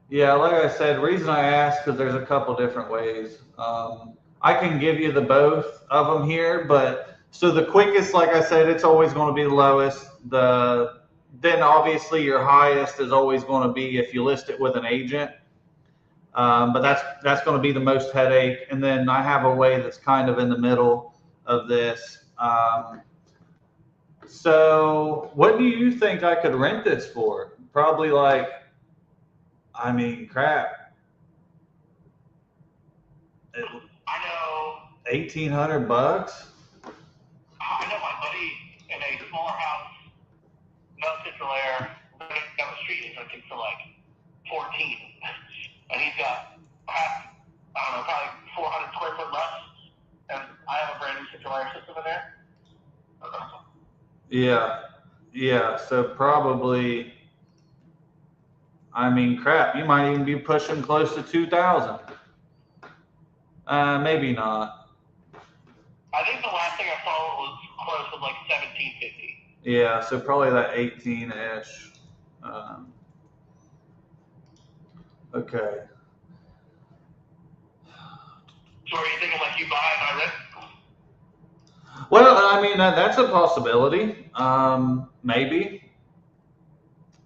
Yeah, like I said, reason I asked because there's a couple different ways. I can give you the both of them here, but so the quickest, like I said, it's always going to be the lowest. Then obviously your highest is always going to be if you list it with an agent. But that's going to be the most headache. And then I have a way that's kind of in the middle of this. So what do you think I could rent this for? Probably like, I mean, crap. I know. $1,800. I know my buddy in a smaller house, no central air, right down the street is looking for like 14, and he's got probably 400 square foot left, and I have a brand new central air system in there. Yeah. So probably, I mean, crap. You might even be pushing close to 2,000. Maybe not. I think the last thing I saw was close to like 1,750. Yeah, so probably that 18-ish. Okay. So are you thinking like you buy and I rent? Well, I mean, that's a possibility. Maybe.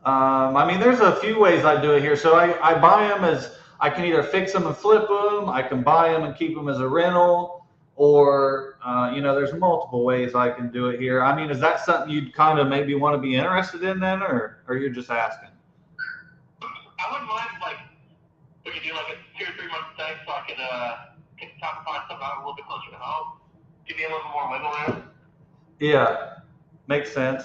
I mean, there's a few ways I do it here. So I buy them as, I can either fix them and flip them. I can buy them and keep them as a rental, or, there's multiple ways I can do it here. I mean, is that something you'd kind of maybe want to be interested in then, or you're just asking? I wouldn't mind, like, we could do like a 2 or 3 month stay so I could take the time to find something out a little bit closer to home. Give me a little more wiggle room. Yeah, makes sense.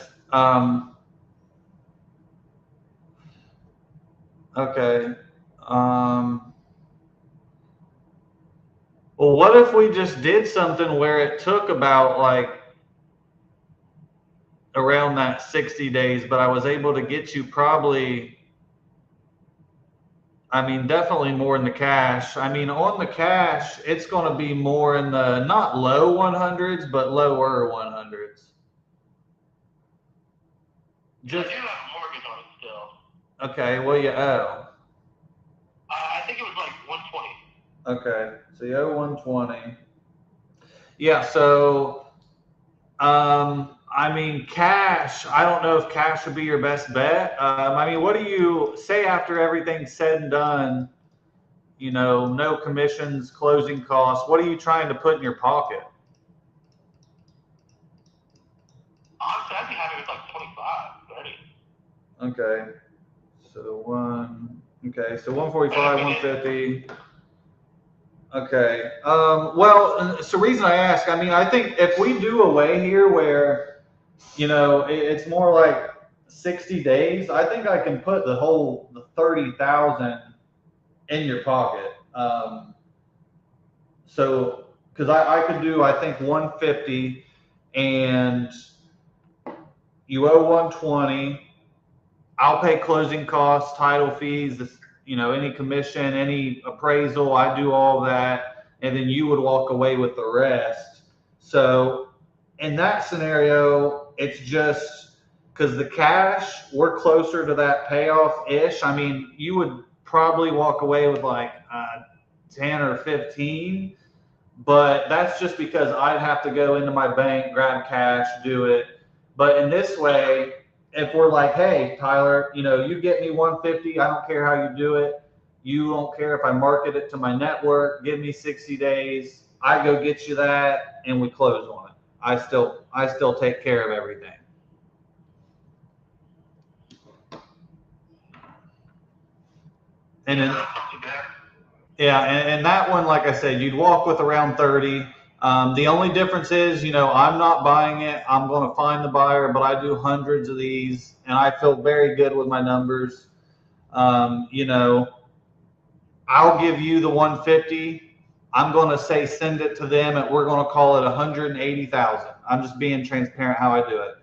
Okay. Well, what if we just did something where it took about like around that 60 days, but I was able to get you probably, I mean, definitely more in the cash. I mean, on the cash, it's going to be more in the not low 100s, but lower 100s. Just, I do have a mortgage on it still. Okay, what you owe? I think it was like 120. Okay, so you owe 120. Yeah, so I mean, cash, I don't know if cash would be your best bet. I mean, what do you say after everything's said and done? you know, no commissions, closing costs. What are you trying to put in your pocket? Honestly, I'd be happy with like 25, 30. Okay. So so 145, 150. Okay. Well, it's the reason I ask. I mean, I think if we do away here where, you know, it's more like 60 days, I think I can put the 30,000 in your pocket. So, because I could do, I think 150 and you owe 120. I'll pay closing costs, title fees, you know, any commission, any appraisal. I do all that, and then you would walk away with the rest. So in that scenario, it's just because the cash, we're closer to that payoff ish. I mean, you would probably walk away with like 10 or 15, but that's just because I'd have to go into my bank, grab cash, do it. But in this way, if we're like, hey, Tyler, you know, you get me 150, I don't care how you do it. You don't care if I market it to my network, give me 60 days. I go get you that and we close on it. I still take care of everything. And then, yeah, and that one, like I said, you'd walk with around 30. The only difference is, you know, I'm not buying it. I'm going to find the buyer, but I do hundreds of these, and I feel very good with my numbers. You know, I'll give you the 150. I'm going to say send it to them, and we're going to call it 180,000. I'm just being transparent how I do it.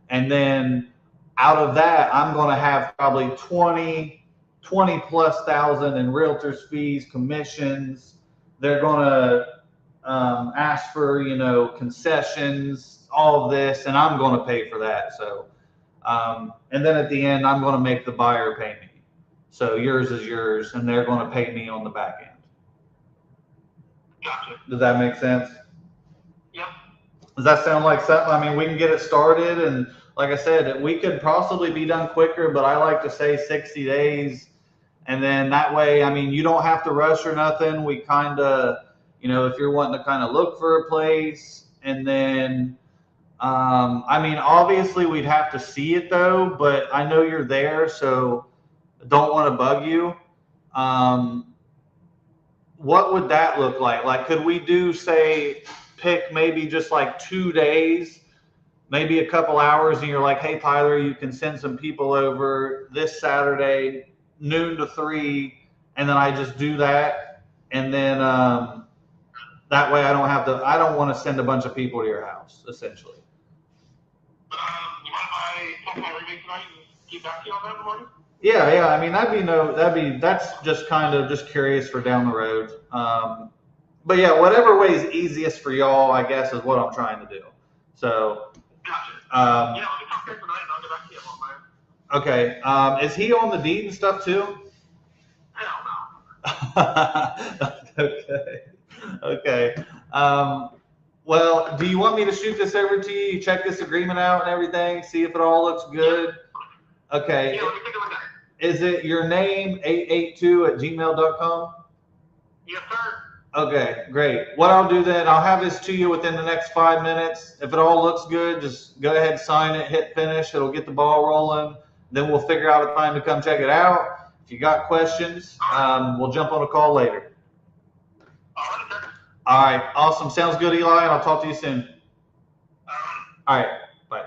And then out of that, I'm going to have probably 20 plus thousand in realtors fees, commissions. They're going to ask for, you know, concessions, all of this, and I'm going to pay for that. So, and then at the end, I'm going to make the buyer pay me. So yours is yours, and they're going to pay me on the back end. Gotcha. Does that make sense? Yep. Does that sound like something? I mean, we can get it started, and like I said, we could possibly be done quicker, but I like to say 60 days. And then that way, I mean, you don't have to rush or nothing. We kind of, you know, if you're wanting to kind of look for a place, and then, I mean, obviously we'd have to see it though, but I know you're there, so don't want to bug you. What would that look like? Like, could we do, say, pick maybe just like 2 days, maybe a couple hours, and you're like, hey, Tyler, you can send some people over this Saturday, noon to 3, and then I just do that. And then that way I don't want to send a bunch of people to your house, essentially. You mind if I talk about everything tonight and get back to you on that in the morning? Yeah. I mean, that's just kind of just curious for down the road. But yeah, whatever way is easiest for y'all, I guess, is what I'm trying to do. So, gotcha. Yeah, let me talk to you tonight and I'll get back to you on that. okay. Is he on the deed and stuff too? Hell no. Okay. Well, do you want me to shoot this over to you? Check this agreement out and everything, see if it all looks good? Okay. Yeah, let me take a look at it. Is it your name, 882@gmail.com? Yes, sir. Okay, great. What I'll do then, I'll have this to you within the next 5 minutes. If it all looks good, just go ahead, sign it, hit finish. It'll get the ball rolling. Then we'll figure out a time to come check it out. If you got questions, we'll jump on a call later. All right, sir. All right, awesome. Sounds good, Eli, and I'll talk to you soon. All right, bye.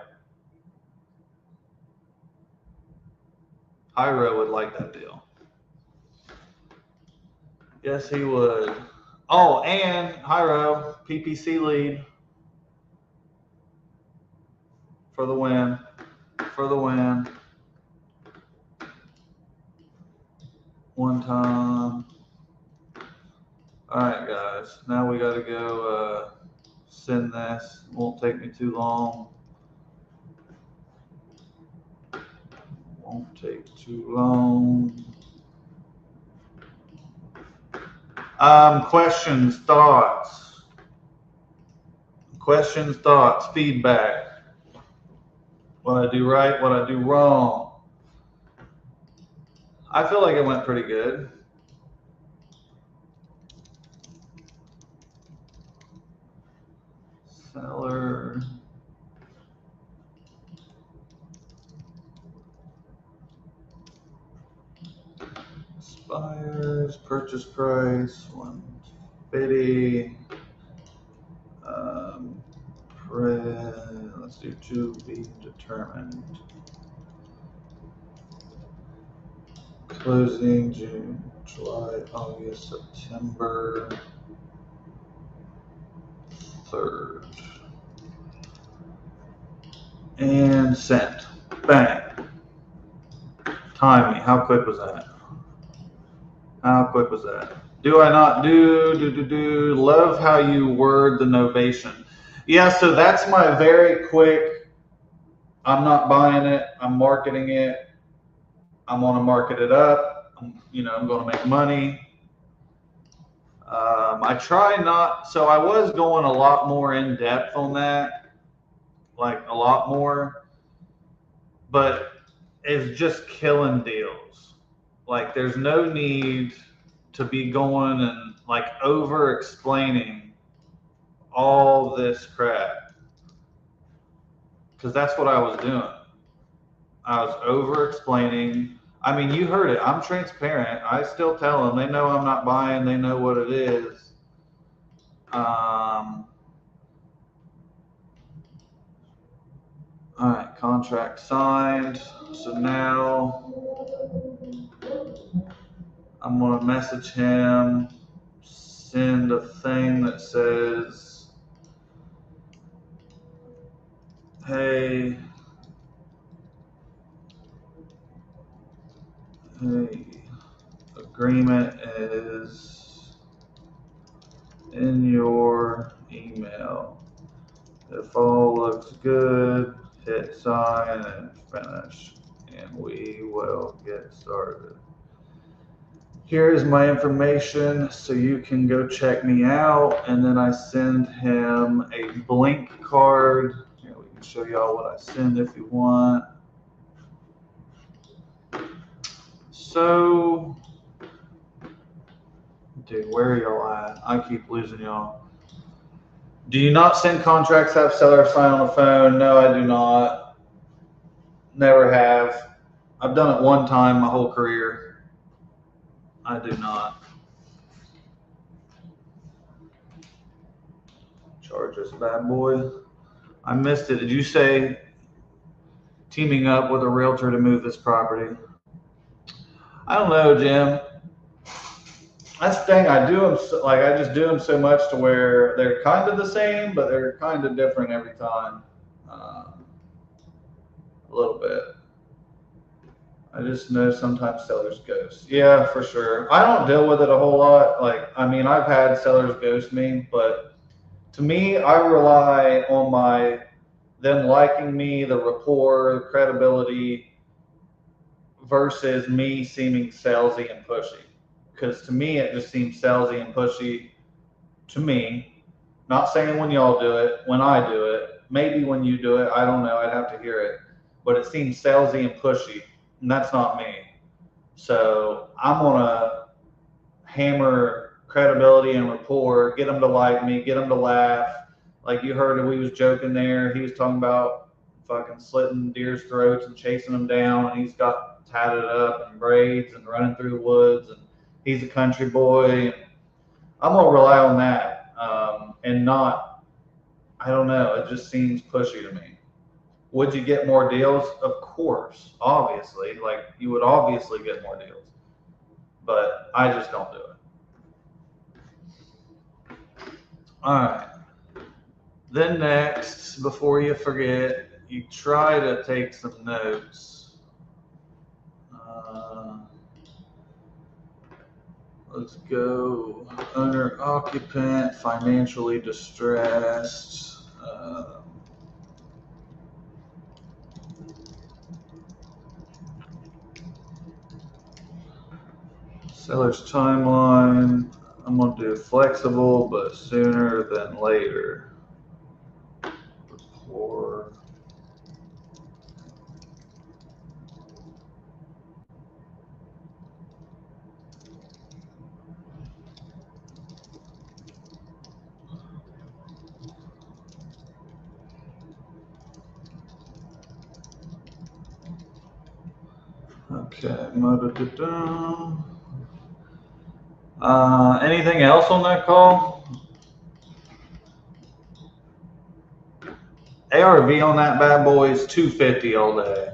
Hyro would like that deal. Yes, he would. Oh, and Hyro, PPC lead for the win. For the win. One time. All right, guys. Now we got to go send this. Won't take me too long. Won't take too long. Questions, thoughts, feedback. What I do right, what I do wrong. I feel like it went pretty good. Seller. Expires. Purchase price 150. Let's do to be determined. Closing June, July, August, September 3rd. And sent. Bang. Timing. How quick was that? How quick was that? Do I not do? Love how you word the novation. Yeah, so that's my very quick, I'm not buying it, I'm marketing it, I'm going to market it up, I'm going to make money. I try not, so I was going a lot more in depth on that, like a lot more, but it's just killing deals. Like there's no need to be going and like over explaining all this crap, because that's what I was doing. I was over explaining. I mean, you heard it. I'm transparent. I still tell them. They know I'm not buying. They know what it is. All right, contract signed. So now I'm going to message him, send a thing that says, hey, agreement is in your email. If all looks good, hit sign and finish, and we will get started. Here's my information so you can go check me out. And then I send him a blank card. Here, we can show y'all what I send if you want. So, dude, where are y'all at? I keep losing y'all. Do you not send contracts, have sellers sign on the phone? No, I do not. Never have. I've done it one time my whole career. I do not. Charge this bad boy. I missed it. Did you say teaming up with a realtor to move this property? I don't know, Jim. That's the thing. I do them I just do them so much to where they're kind of the same, but they're kind of different every time. A little bit. I just know sometimes sellers ghost. Yeah, for sure. I don't deal with it a whole lot. I've had sellers ghost me, but to me, I rely on them liking me, the rapport, the credibility, versus me seeming salesy and pushy. Because to me, it just seems salesy and pushy to me. Not saying when y'all do it, when I do it, maybe when you do it, I don't know, I'd have to hear it. But it seems salesy and pushy, and that's not me. So I'm gonna hammer credibility and rapport, get them to like me, get them to laugh. Like you heard, we was joking there. He was talking about fucking slitting deer's throats and chasing them down, and he's got tatted up and braids and running through the woods, and he's a country boy. I'm gonna rely on that, and not. I don't know. It just seems pushy to me. Would you get more deals? Of course, obviously. Like you would obviously get more deals, but I just don't do it. All right. Then next, before you forget, you try to take some notes. Let's go. Owner occupant, financially distressed. Seller's timeline. I'm going to do flexible, but sooner than later. Rapport. Okay. Anything else on that call? ARV on that bad boy is 250 all day.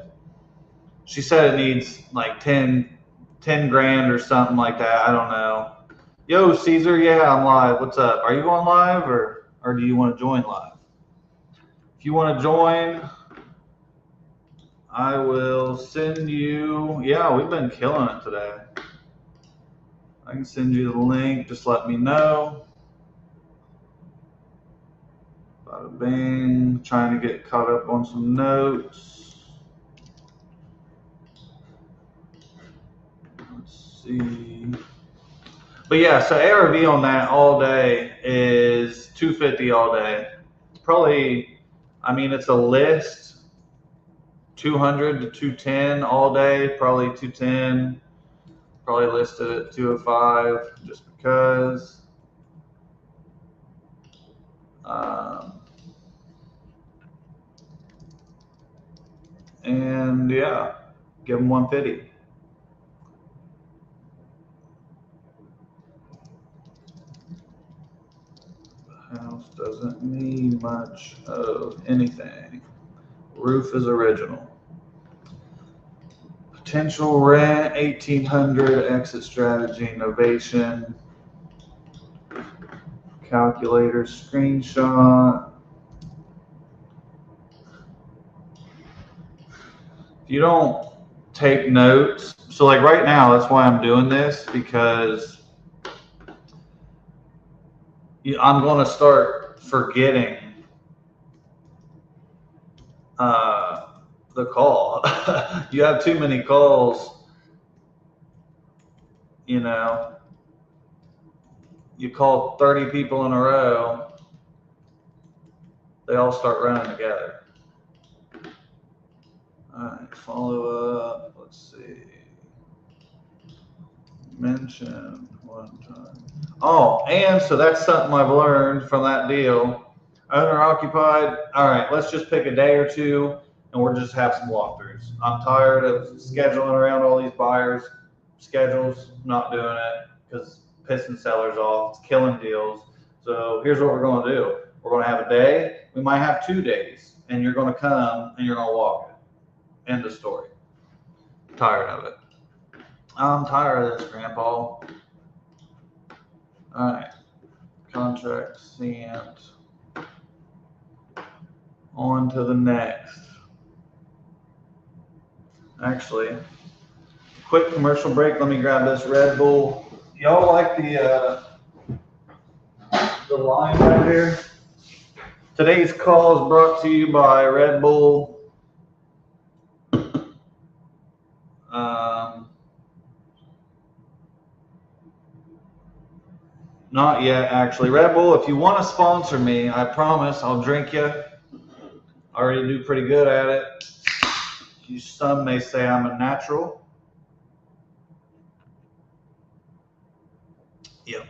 She said it needs like 10 grand or something like that. I don't know. Yo, Caesar, yeah, I'm live. What's up? Are you going live or do you want to join live? If you want to join, I will send you. Yeah, we've been killing it today. I can send you the link. Just let me know. Bada bing. Trying to get caught up on some notes. Let's see. But yeah, so ARV on that all day is 250 all day. Probably, I mean, it's a list, 200 to 210 all day, probably 210. Probably listed at 205 just because. And yeah, give them 150. The house doesn't need much of anything. Roof is original. Potential rent 1800. Exit strategy innovation. Calculator screenshot. If you don't take notes, so like right now, that's why I'm doing this, because I'm going to start forgetting the call. You have too many calls, you know, you call 30 people in a row, they all start running together. All right, follow up, let's see. Mention one time. Oh, and so that's something I've learned from that deal. Owner occupied. All right, let's just pick a day or two and we'll just have some walkthroughs. I'm tired of scheduling around all these buyers' schedules, not doing it because pissing sellers off, it's killing deals. So here's what we're going to do. We're going to have a day. We might have 2 days, and you're going to come and you're going to walk it. End of story. Tired of it. I'm tired of this, Grandpa. All right. Contract sent. On to the next. Actually, quick commercial break. Let me grab this Red Bull. Y'all like the line right here? Today's call is brought to you by Red Bull. Not yet, actually. Red Bull, if you want to sponsor me, I promise I'll drink you. I already do pretty good at it. Some may say I'm a natural. Yep.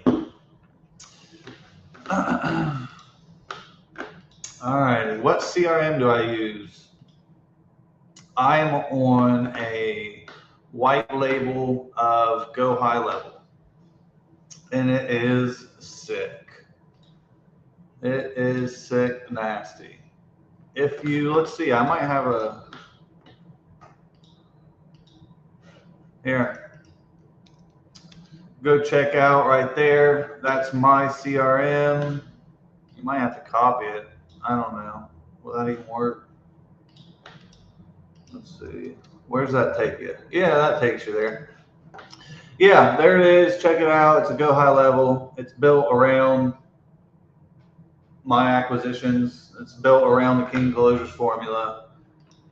All right, what CRM do I use? I am on a white label of Go High Level, and it is sick. It is sick, nasty. If you, let's see, I might have a, here, go check out right there. That's my CRM. You might have to copy it. I don't know. Will that even work? Let's see. Where's that take you? Yeah, that takes you there. Yeah, there it is. Check it out. It's a Go High Level. It's built around my acquisitions. It's built around the King Closures formula.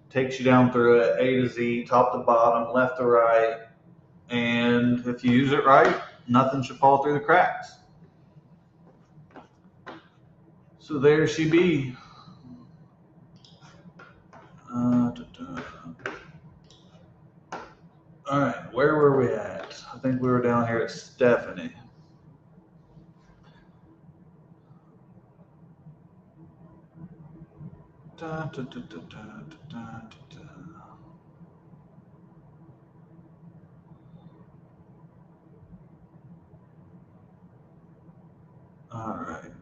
Takes you down through it, A to Z, top to bottom, left to right. And if you use it right, nothing should fall through the cracks. So there she be. All right, where were we at? I think we were down here at Stephanie.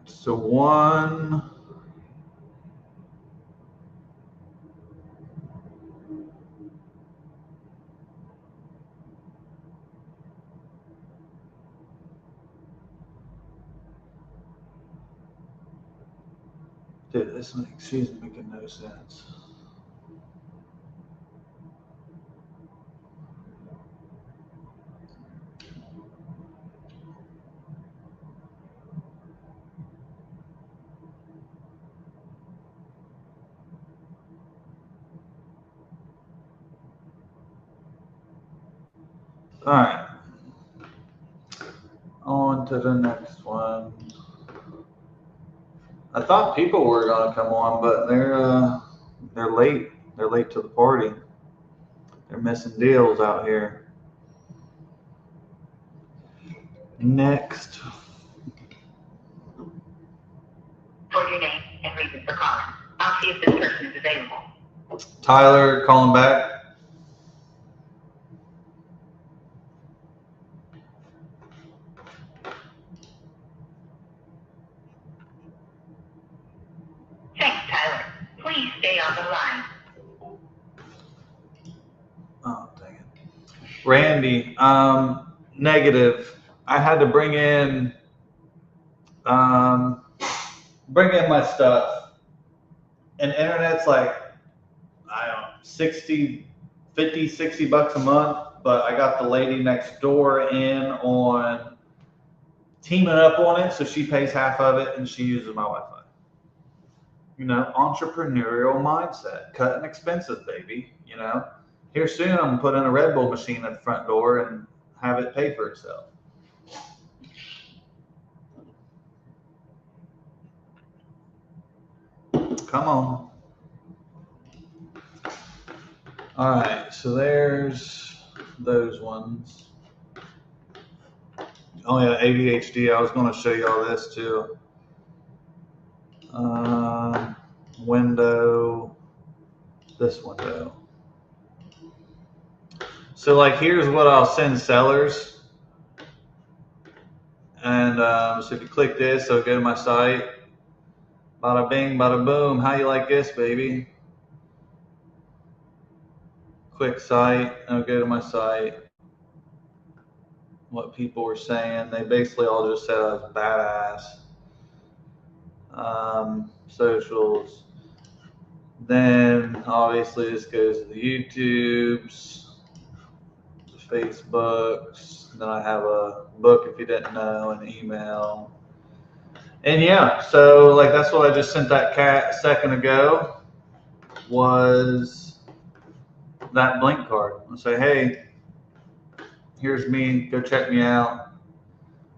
So one. Dude, she's making no sense. All right. On to the next one. I thought people were gonna come on, but they're late. They're late to the party. They're missing deals out here. Next. For your name and reason for calling. I'll see if this person is available. Tyler calling back. Thanks, Tyler. Please stay on the line. Oh, dang it. Randy, negative. I had to bring in my stuff. And internet's like, I don't know, 60 bucks a month, but I got the lady next door in on teaming up on it, so she pays half of it and she uses my Wi-Fi. You know, entrepreneurial mindset, cutting expenses, baby. You know, here soon I'm gonna put in a Red Bull machine at the front door and have it pay for itself. Come on. All right, so there's those ones. Oh yeah, ADHD. I was going to show y'all this too. Window, this window. So like, here's what I'll send sellers. And so if you click this, it'll go to my site. Bada bing, bada boom. How you like this, baby? Quick site, it'll go to my site. What people were saying, they basically all just said I was badass. Socials. Then obviously this goes to the YouTubes, the Facebooks. Then I have a book if you didn't know, an email. And yeah, so like that's what I just sent that cat a second ago, was that Blink card. I'll say, hey, here's me, go check me out.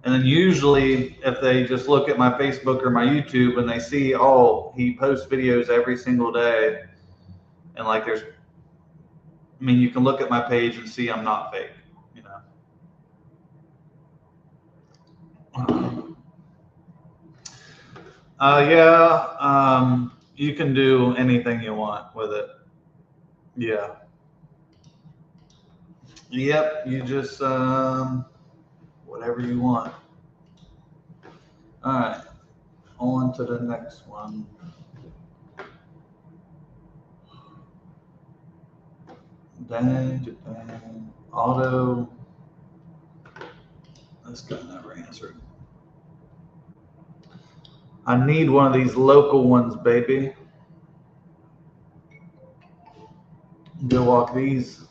And then usually if they just look at my Facebook or my YouTube and they see, oh, he posts videos every single day, and like I mean, you can look at my page and see I'm not fake, you know. Yeah, you can do anything you want with it. Yeah. Yep, you just, whatever you want. All right, on to the next one. Dang. Auto. This guy never answered. I need one of these local ones, baby. Go walk these.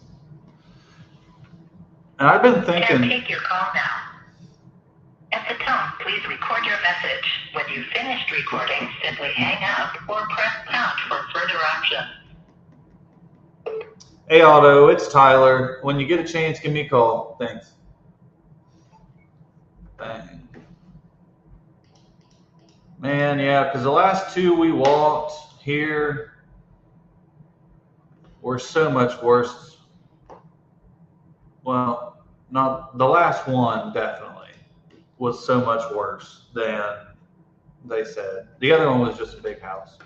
And I've been thinking. Can take your call now. At the tone, please record your message. When you've finished recording, simply hang up or press pound for further options. Hey, Otto, it's Tyler. When you get a chance, give me a call. Thanks. Bang. Man, yeah, because the last two we walked here were so much worse. Well, not the last one, definitely was so much worse than they said. The other one was just a big house.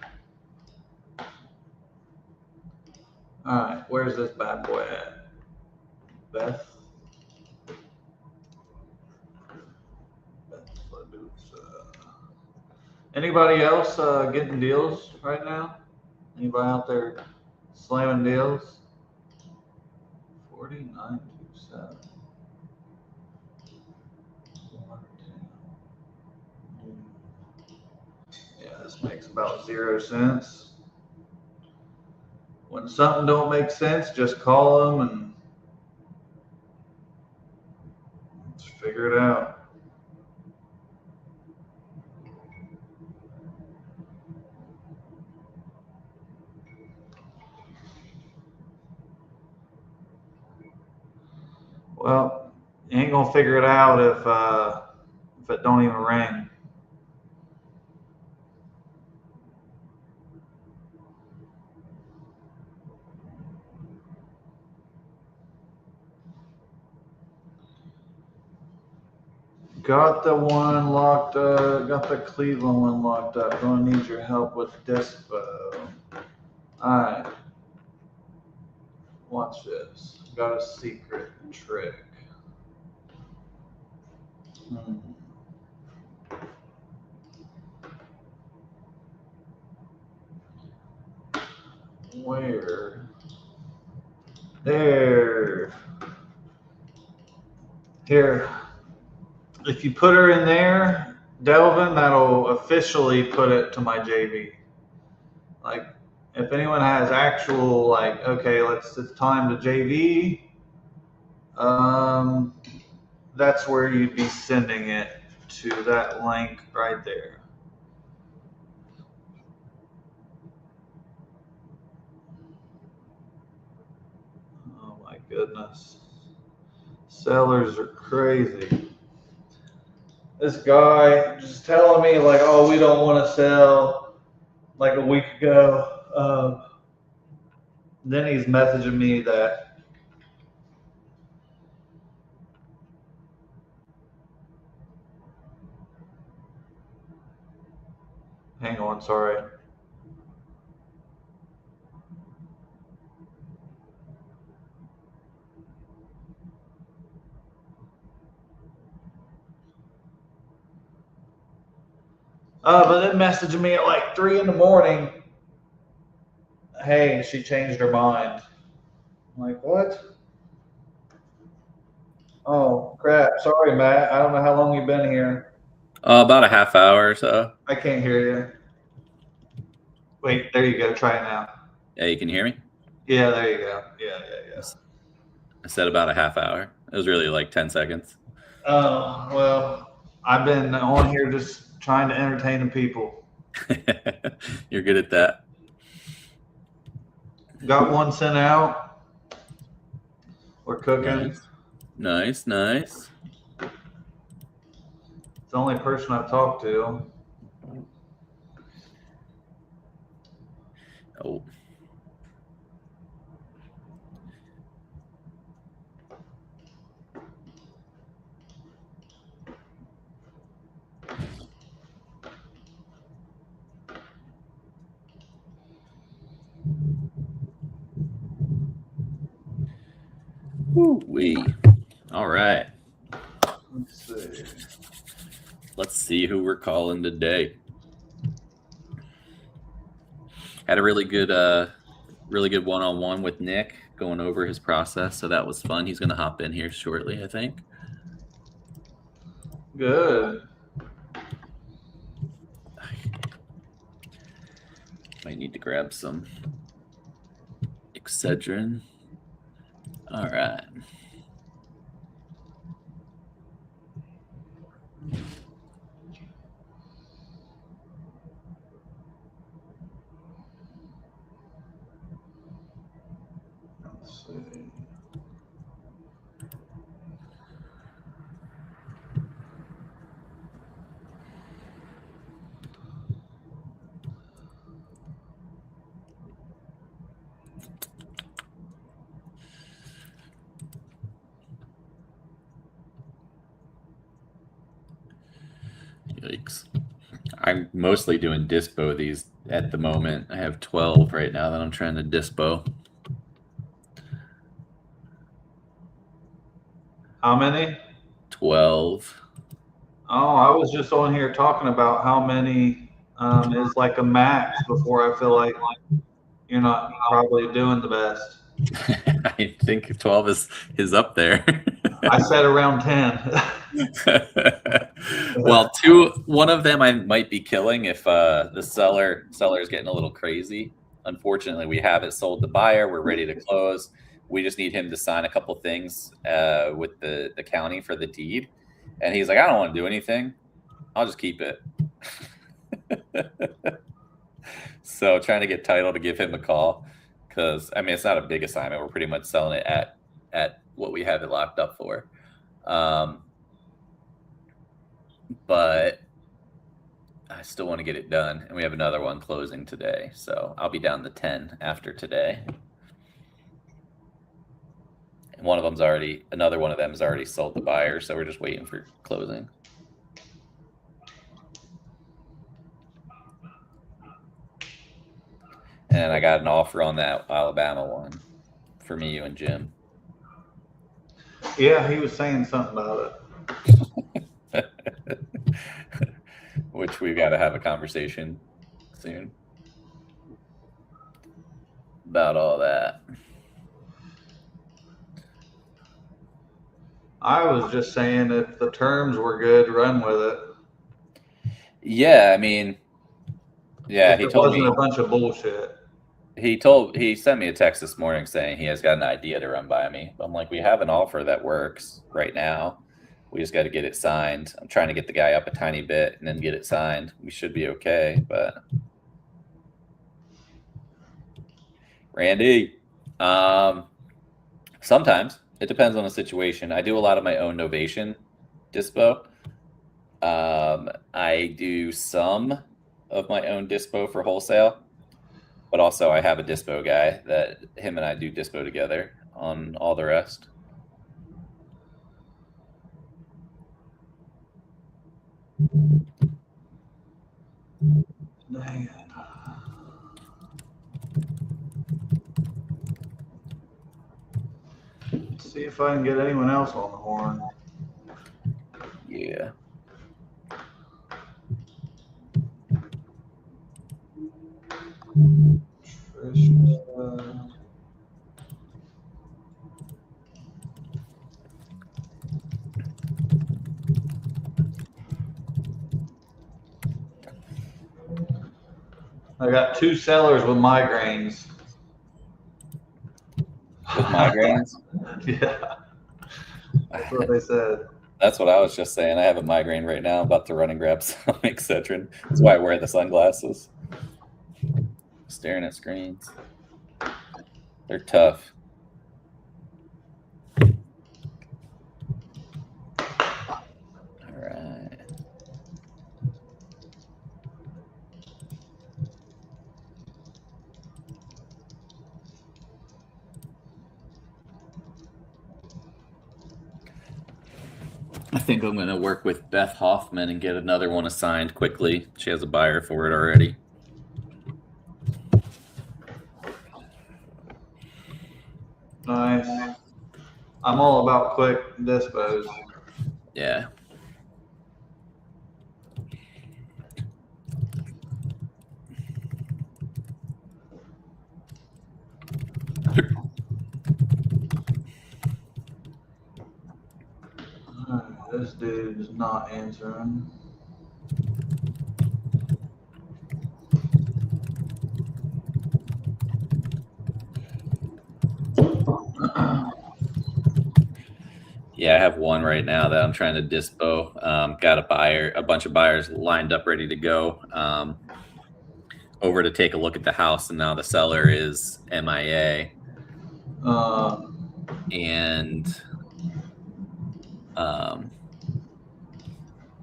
All right, where's this bad boy at? Beth? Anybody else getting deals right now? Anybody out there slamming deals? 49.27. Yeah, this makes about 0 cents. When something don't make sense, just call them and let's figure it out. Well, you ain't gonna figure it out if it don't even ring. Got the one locked up. Got the Cleveland one locked up. Gonna need your help with dispo. All right. Watch this. Got a secret trick. Where? There. Here. If you put her in there, Delvin, that'll officially put it to my JV. Like, if anyone has actual, like, okay, it's time to JV, that's where you'd be sending it to that link right there. Oh my goodness. Sellers are crazy. This guy just telling me like, oh, we don't want to sell like a week ago. Then he's messaging me that hang on, sorry. But then messaging me at like 3 in the morning. Hey, she changed her mind. I'm like, what? Oh, crap. Sorry, Matt. I don't know how long you've been here. About a half hour or so. I can't hear you. Wait, there you go. Try it now. Yeah, you can hear me? Yeah, there you go. Yeah. I said about a half hour. It was really like 10 seconds. Oh, well, I've been on here just trying to entertain the people. You're good at that. Got one sent out. We're cooking. Nice. It's the only person I've talked to. Oh. Woo-wee. All right. Let's see who we're calling today. Had a really good one-on-one with Nick going over his process, so that was fun. He's going to hop in here shortly, I think. Good. Might need to grab some Excedrin. All right. Let's see. Yikes. I'm mostly doing dispo these at the moment. I have 12 right now that I'm trying to dispo. How many? 12. Oh, I was just on here talking about how many is like a max before I feel like you're not probably doing the best. I think 12 is up there. I said around 10. Well, one of them I might be killing if the seller is getting a little crazy. Unfortunately, we have it sold to buyer. We're ready to close. We just need him to sign a couple things with the county for the deed. And he's like, I don't want to do anything. I'll just keep it. So trying to get title to give him a call, because I mean it's not a big assignment. We're pretty much selling it at what we have it locked up for. But I still want to get it done, and we have another one closing today, so I'll be down to 10 after today. And another one of them is already sold to buyer, so we're just waiting for closing. And I got an offer on that Alabama one for me, you, and Jim. Yeah, he was saying something about it. Which we've got to have a conversation soon about all that. I was just saying if the terms were good, run with it. Yeah, I mean, yeah, if he told me it wasn't a bunch of bullshit. He sent me a text this morning saying he has got an idea to run by me. I'm like, we have an offer that works right now. We just got to get it signed. I'm trying to get the guy up a tiny bit and then get it signed. We should be okay, but Randy, sometimes it depends on the situation. I do a lot of my own Novation dispo. I do some of my own dispo for wholesale, but also I have a dispo guy that him and I do dispo together on all the rest. Dang it. Let's see if I can get anyone else on the horn. Yeah. I got 2 sellers with migraines. With migraines? Yeah. That's what they said. That's what I was just saying. I have a migraine right now. I'm about to run and grab some Excedrin. That's why I wear the sunglasses. Staring at screens. They're tough. All right. I think I'm going to work with Beth Hoffman and get another one assigned quickly. She has a buyer for it already. Nice. I'm all about quick dispos. Yeah. This dude's not answering. Yeah, I have one right now that I'm trying to dispo. Got a bunch of buyers lined up, ready to go over to take a look at the house, and now the seller is MIA. And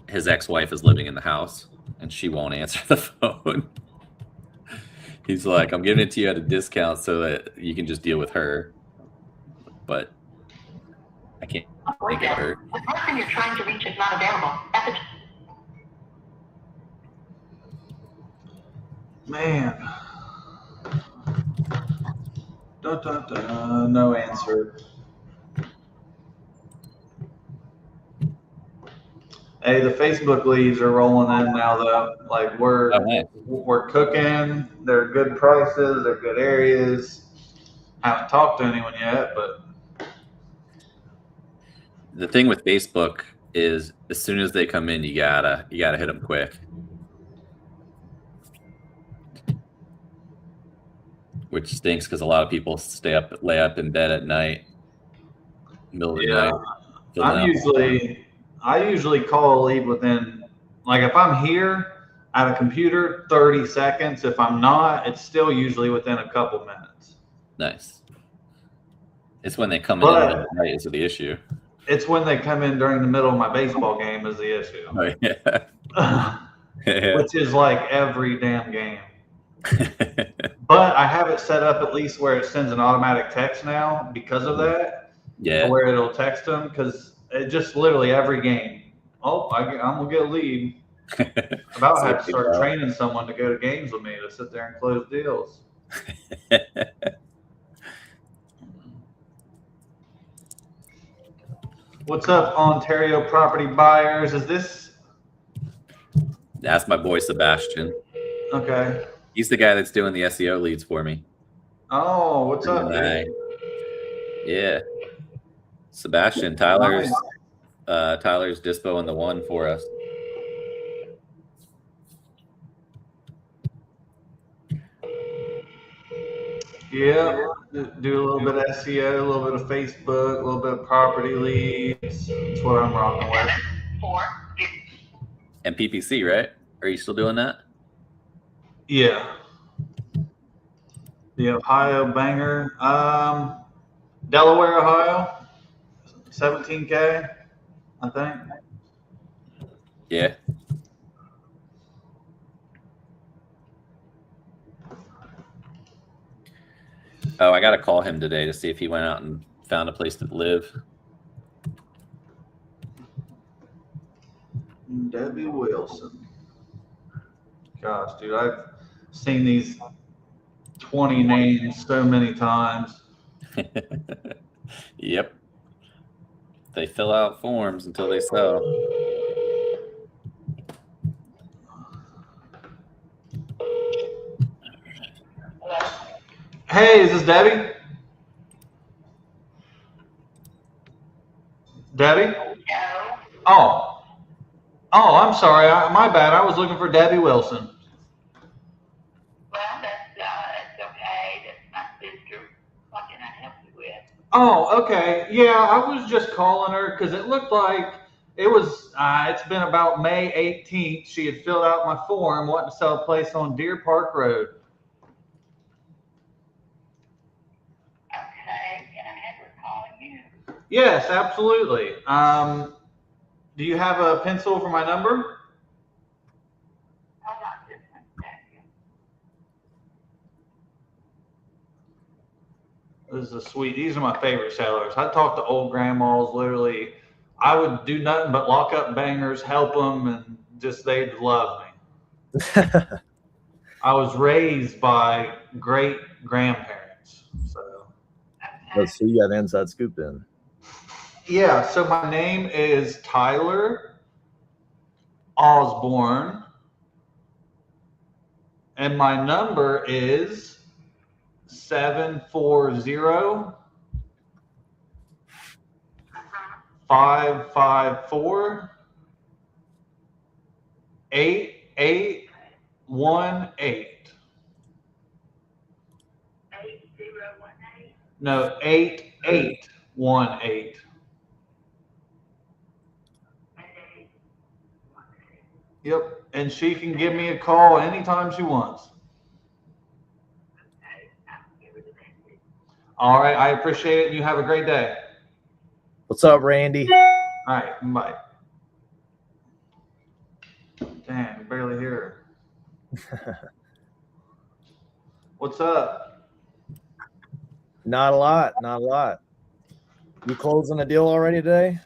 his ex-wife is living in the house, and she won't answer the phone. He's like, I'm giving it to you at a discount so that you can just deal with her. But I can't think of her. The person you're trying to reach is not available. Man. No answer. Hey, the Facebook leads are rolling in now, though. Like we're Oh, nice. we're cooking. They're good prices. They're good areas. Haven't talked to anyone yet, but The thing with Facebook is as soon as they come in, you gotta hit them quick. Which stinks because a lot of people lay up in bed at night, middle of the yeah, night. filling out. I usually call a lead within, like if I'm here at a computer, 30 seconds. If I'm not, it's still usually within a couple minutes. Nice. It's when they come in the middle of the night is the issue. It's when they come in during the middle of my baseball game is the issue. Oh, yeah. Which is like every damn game. But I have it set up at least where it sends an automatic text now because of that. Yeah. To where it'll text them because it just literally every game. Oh, I'm gonna get a lead. About to have to start training someone to go to games with me to sit there and close deals. What's up, Ontario property buyers? Is this? That's my boy Sebastian. Okay. He's the guy that's doing the SEO leads for me. Oh, what's up, dude? Yeah. Sebastian, Tyler's dispo in the one for us. Yeah, do a little bit of SEO, a little bit of Facebook, a little bit of property leads. That's what I'm rocking with. And PPC, right? Are you still doing that? Yeah. The Ohio banger. Delaware, Ohio. 17K, I think. Yeah. Oh, I got to call him today to see if he went out and found a place to live. Debbie Wilson. Gosh, dude, I've seen these 20 names so many times. Yep. They fill out forms until they sell. Hey, is this Debbie? Debbie? Oh. Oh, I'm sorry. My bad. I was looking for Debbie Wilson. Well, that's okay. That's my sister. What can I help you with? Oh, okay. Yeah, I was just calling her because it looked like it was, it's been about May 18th. She had filled out my form wanting to sell a place on Deer Park Road. Okay. Can I have her call you? Yes, absolutely. Do you have a pencil for my number? Hold on just one second. This is a sweet. These are my favorite sellers. I talk to old grandmas. Literally, I would do nothing but lock up bangers, help them, and just they'd love me. I was raised by great grandparents, so. Let's see. You got inside scoop then. Yeah. So my name is Tyler Osborne, and my number is 740-554-8818. 8018. No, 8818. Yep. And she can give me a call anytime she wants. Okay, I'll give her the message. All right. I appreciate it. You have a great day. What's up, Randy? All right. Bye. Damn, barely hear her. What's up? Not a lot. Not a lot. You closing a deal already today?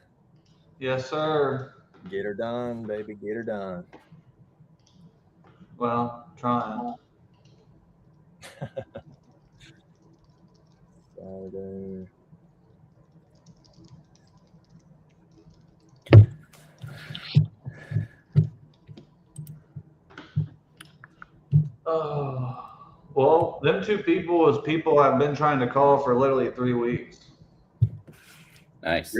Yes, sir. Get her done, baby. Get her done. Well, trying. Saturday. Well, them two people is people I've been trying to call for literally 3 weeks. Nice.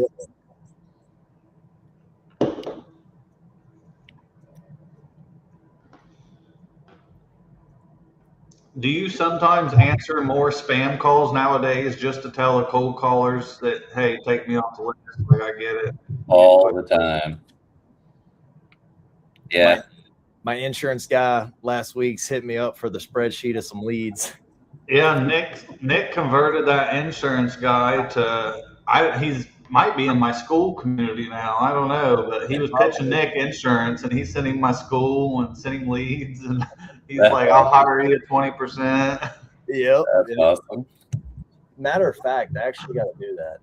Do you sometimes answer more spam calls nowadays just to tell the cold callers that, hey, take me off the list? Like, I get it. All the time. Yeah. My insurance guy last week's hit me up for the spreadsheet of some leads. Yeah, Nick converted that insurance guy to he's might be in my school community now. I don't know, but he was pitching Nick insurance, and he's sending my school and sending leads, and he's like, "I'll hire you at 20%." Yep. That's awesome. Matter of fact, I actually got to do that.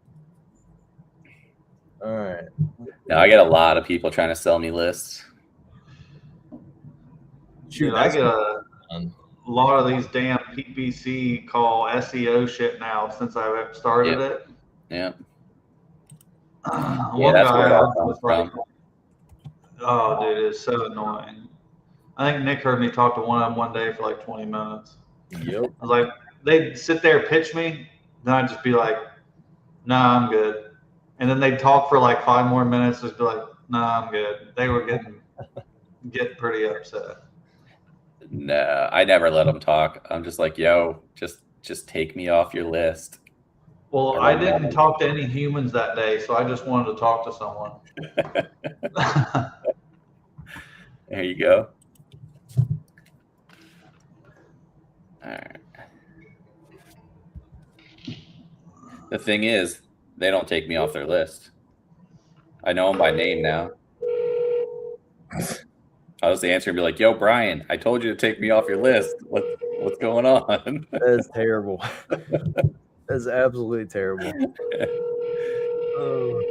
All right. Now I get a lot of people trying to sell me lists. Dude, I get a lot of these damn PPC call SEO shit now since I've started it. Yeah. One that's guy where it all was comes like, "Oh, dude, it's so annoying." I think Nick heard me talk to one of them one day for like 20 minutes. Yep. I was like, they'd sit there, pitch me, then I'd just be like, "Nah, I'm good." And then they'd talk for like 5 more minutes, just be like, "Nah, I'm good." They were getting pretty upset. No, I never let them talk. I'm just like, yo, just take me off your list. Well, I didn't talk to any humans that day, so I just wanted to talk to someone. There you go. All right. The thing is, they don't take me off their list. I know them by name now. I'll just answer and be like, yo, Brian, I told you to take me off your list. What's going on? That is terrible. That's absolutely terrible. Oh.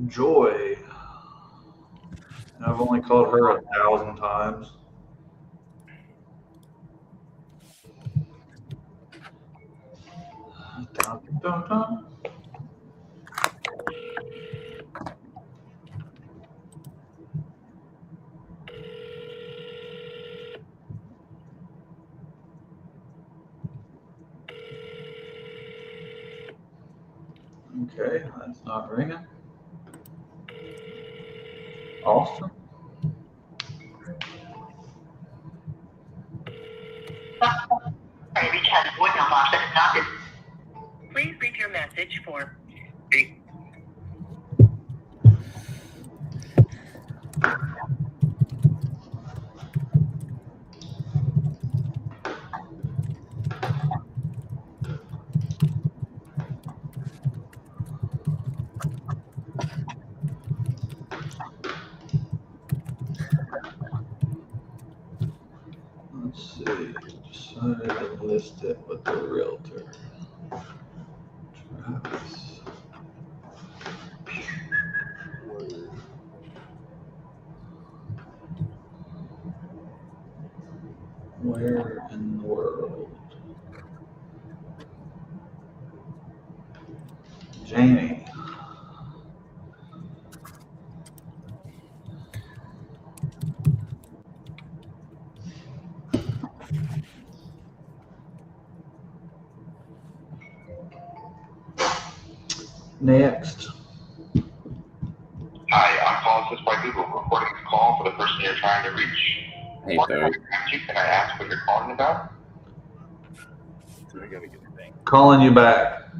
Joy. I've only called her 1,000 times. Dun, dun, dun. Okay, that's not ringing. Awesome. Please leave your message for. Let's see. Decided to list it with the realtor. Travis. Where in the world? Jamie. Next. Hi, I'm calling this by Google, recording the call for the person you're trying to reach. Hey, What Barry. can I ask what you're calling about? Calling you back.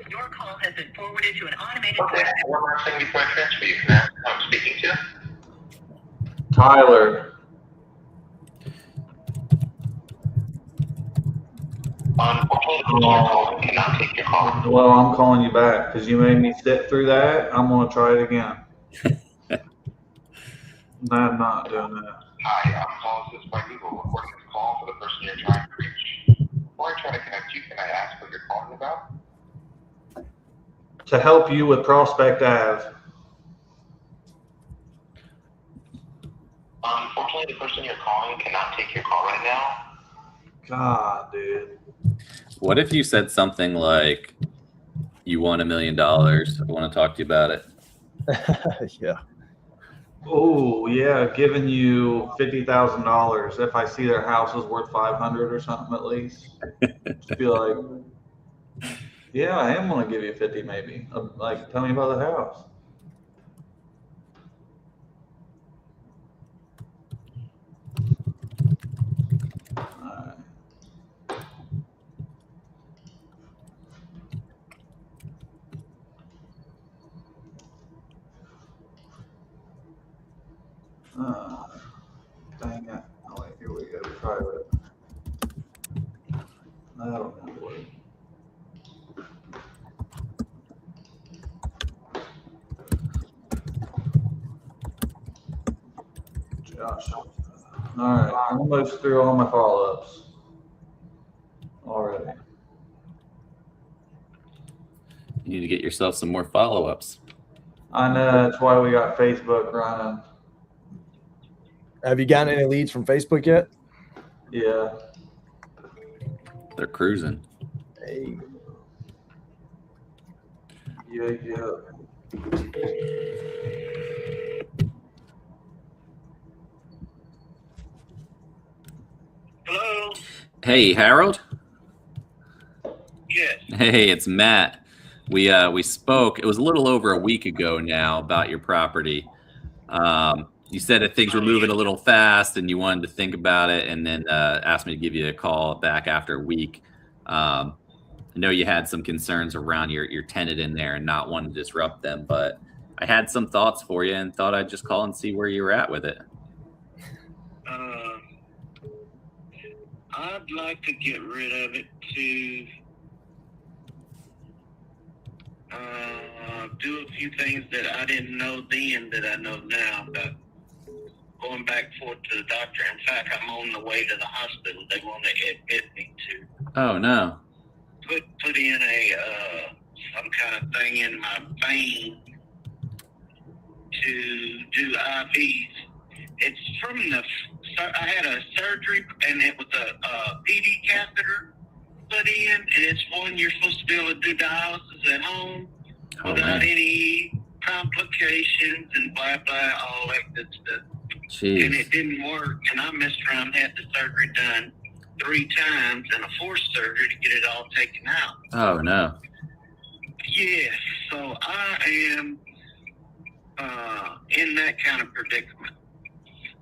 Your call has been forwarded to an automated Okay, voice. one last thing before I transfer you. Can I ask who I'm speaking to? Tyler. Unfortunately, I cannot take your call. Well, I'm calling you back because you made me sit through that. I'm going to try it again. I'm not doing that. Hi, I'm calling this by Google, recording the call for the person you're trying to reach. Before I try to connect you, can I ask what you're calling about? to help you with Prospect Ave. Unfortunately, the person you're calling cannot take your call right now. God, dude. What if you said something like, "You won $1 million. I want to talk to you about it." Yeah. Oh yeah, giving you $50,000 if I see their house is worth 500 or something at least. Just be like, yeah, I am gonna give you 50 maybe. Like, tell me about the house. Alright. Dang it. Oh wait, here we go. Private. I don't know what. Josh. Alright, I'm almost through all my follow-ups already. You need to get yourself some more follow-ups. I know, that's why we got Facebook running. Have you gotten any leads from Facebook yet? Yeah. They're cruising. Hey. Yeah. Hello? Hey, Harold. Yes. Hey, it's Matt. We spoke. It was a little over a week ago now about your property. You said that things were moving a little fast and you wanted to think about it, and then asked me to give you a call back after a week. I know you had some concerns around your tenant in there and not wanting to disrupt them, but I had some thoughts for you and thought I'd just call and see where you were at with it. I'd like to get rid of it to do a few things that I didn't know then that I know now about going back and forth to the doctor. In fact, I'm on the way to the hospital. They want to admit me to Oh no. put in some kind of thing in my vein to do IVs. It's from I had a surgery and it was a PD catheter put in, and it's one you're supposed to be able to do dialysis at home without any complications and blah blah, all that good stuff. Jeez. And it didn't work, and I messed around and had the surgery done 3 times and a 4th surgery to get it all taken out. Oh no. Yes, so I am in that kind of predicament.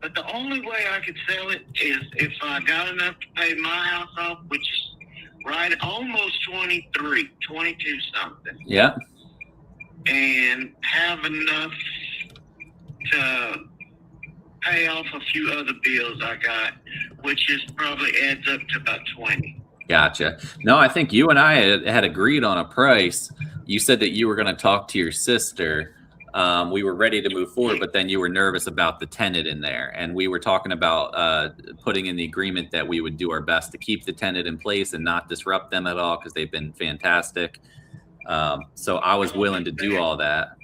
But the only way I could sell it is if I got enough to pay my house off, which is right almost 22 something. Yeah. And have enough to pay off a few other bills I got, which is probably adds up to about 20. Gotcha. No, I think you and I had agreed on a price. You said that you were going to talk to your sister. We were ready to move forward, but then you were nervous about the tenant in there. And we were talking about putting in the agreement that we would do our best to keep the tenant in place and not disrupt them at all because they've been fantastic. So I was willing to do all that.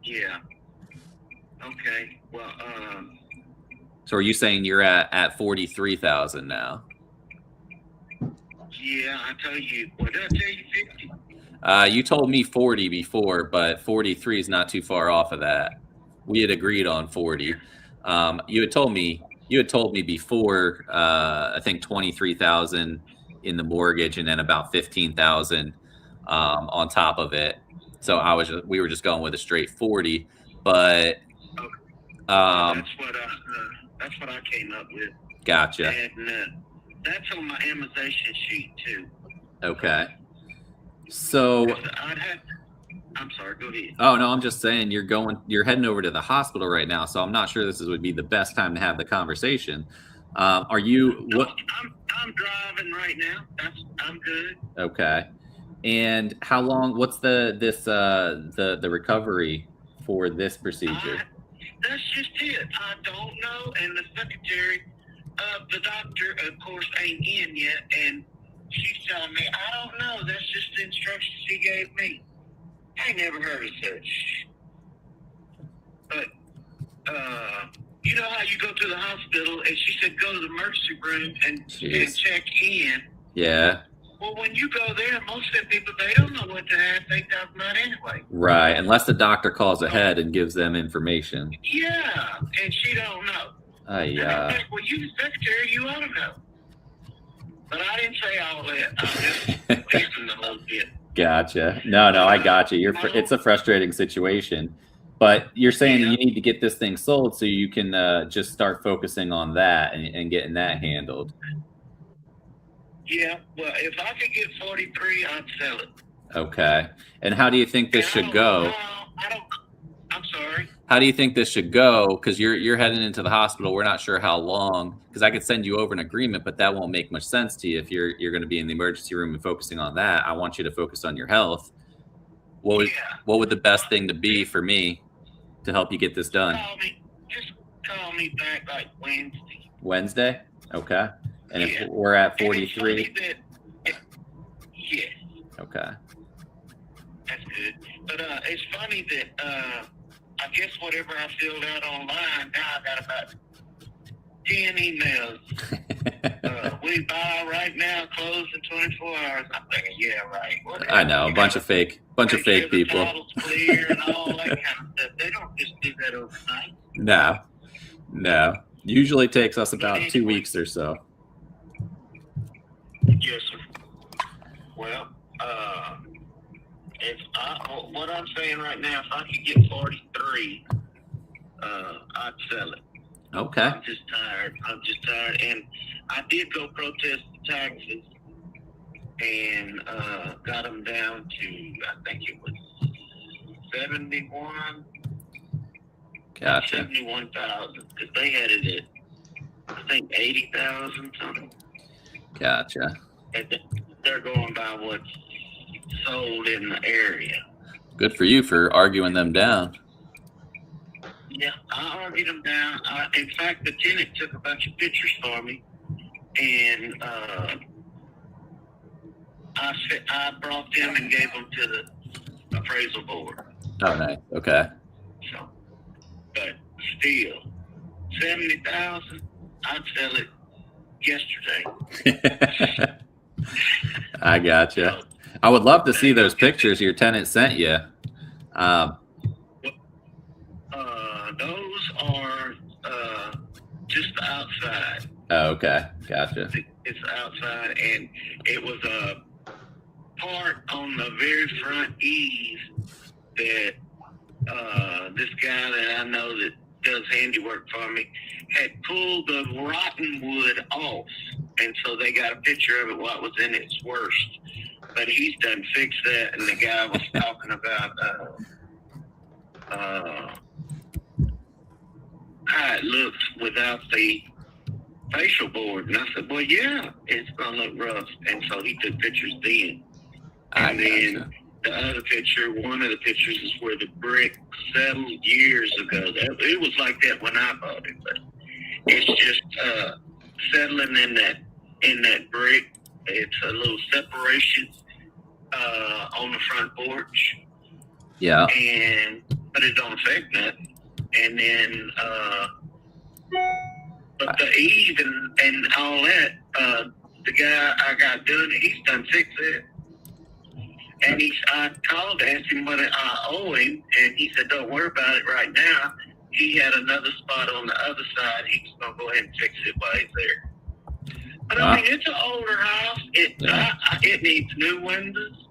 Yeah. Okay. Well, So are you saying you're at 43,000 now? yeah, I tell you, what did I tell you, 50? You told me 40 before, but 43 is not too far off of that. We had agreed on 40. You had told me before, I think 23,000 in the mortgage and then about 15,000 on top of it. So we were just going with a straight 40, but that's what I came up with. Gotcha. And that's on my amortization sheet too. Okay. So I'm sorry, go ahead. Oh no, I'm just saying you're heading over to the hospital right now, so I'm not sure this would be the best time to have the conversation. Are you? No, I'm driving right now. I'm good. Okay. And how long? What's the recovery for this procedure? That's just it. I don't know, and the secretary of the doctor, of course, ain't in yet, and she's telling me I don't know. That's just the instructions she gave me. I ain't never heard of such. But, you know how you go to the hospital and she said go to the emergency room and check in. Yeah. Well, when you go there, most of the people, they don't know what to have. They talk about anyway. Right, unless the doctor calls ahead and gives them information. Yeah, and she don't know. And I'm like, well, you the secretary, you ought to know. But I didn't say all that. I was just teasing a little bit. Gotcha. No, I got you. It's a frustrating situation, but you're saying that you need to get this thing sold so you can just start focusing on that and getting that handled. Yeah, well, if I could get 43, I'd sell it. Okay. And how do you think this should go? I'm sorry. How do you think this should go? Because you're heading into the hospital. We're not sure how long. Because I could send you over an agreement, but that won't make much sense to you if you're going to be in the emergency room and focusing on that. I want you to focus on your health. What would the best thing to be for me to help you get this done? Just call me back like Wednesday. Wednesday? Okay. And if we're at 43? Yes. Okay. That's good. But it's funny that I guess whatever I filled out online, now I got about 10 emails. We buy right now, close in 24 hours. I'm thinking, yeah, right. Whatever. I know, a bunch of fake people. The title's clear and all that kind of stuff. They don't just do that overnight. No. Usually takes us about 2 weeks or so. Yes, sir. Well, what I'm saying right now, if I could get 43, I'd sell it. Okay. I'm just tired, and I did go protest the taxes, and got them down to, I think it was 71. Gotcha. 71,000, because they had it at, I think, 80,000 something. Gotcha. And they're going by what's sold in the area. Good for you for arguing them down. Yeah, I argued them down. In fact, the tenant took a bunch of pictures for me, and I brought them and gave them to the appraisal board. Oh, nice. Okay. So, but still, 70,000, I'd sell it yesterday. I gotcha. I would love to see those pictures your tenant sent you. Those are just outside. Oh, okay. Gotcha. It's outside, and it was a part on the very front eaves that this guy that I know that does handiwork for me had pulled the rotten wood off, and so they got a picture of it while it was in its worst. But he's done fixed that, and the guy was talking about how it looks without the facial board. And I said, well, yeah, it's going to look rough. And so he took pictures then. And then the other picture, one of the pictures is where the brick settled years ago. It was like that when I bought it, but it's just settling in that brick. It's a little separation on the front porch. Yeah. But it don't affect nothing. And then, but the eave and all that, the guy I got doing it, he's done fixed it. And I called to ask him what I owe him, and he said, don't worry about it right now. He had another spot on the other side. He was going to go ahead and fix it while he's there. But I mean, it's an older house. It needs new windows.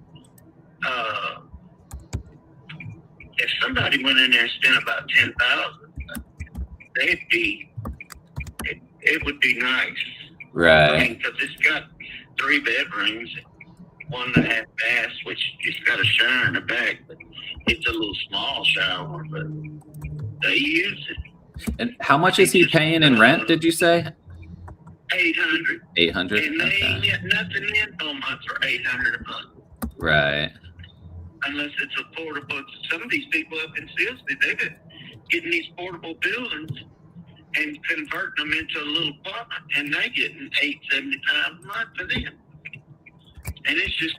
If somebody went in there and spent about $10,000, it would be nice. Right. I mean, because it's got 3 bedrooms, 1.5 baths, which it's got a shower in the back, but it's a little small shower, but they use it. And how much is he paying in rent, did you say? $800. $800? And they ain't get nothing in so much for $800 a month. Right. Unless it's a portable. Some of these people up in Silsbee, they've been getting these portable buildings and converting them into a little apartment, and they getting $875 a month for them. And it's just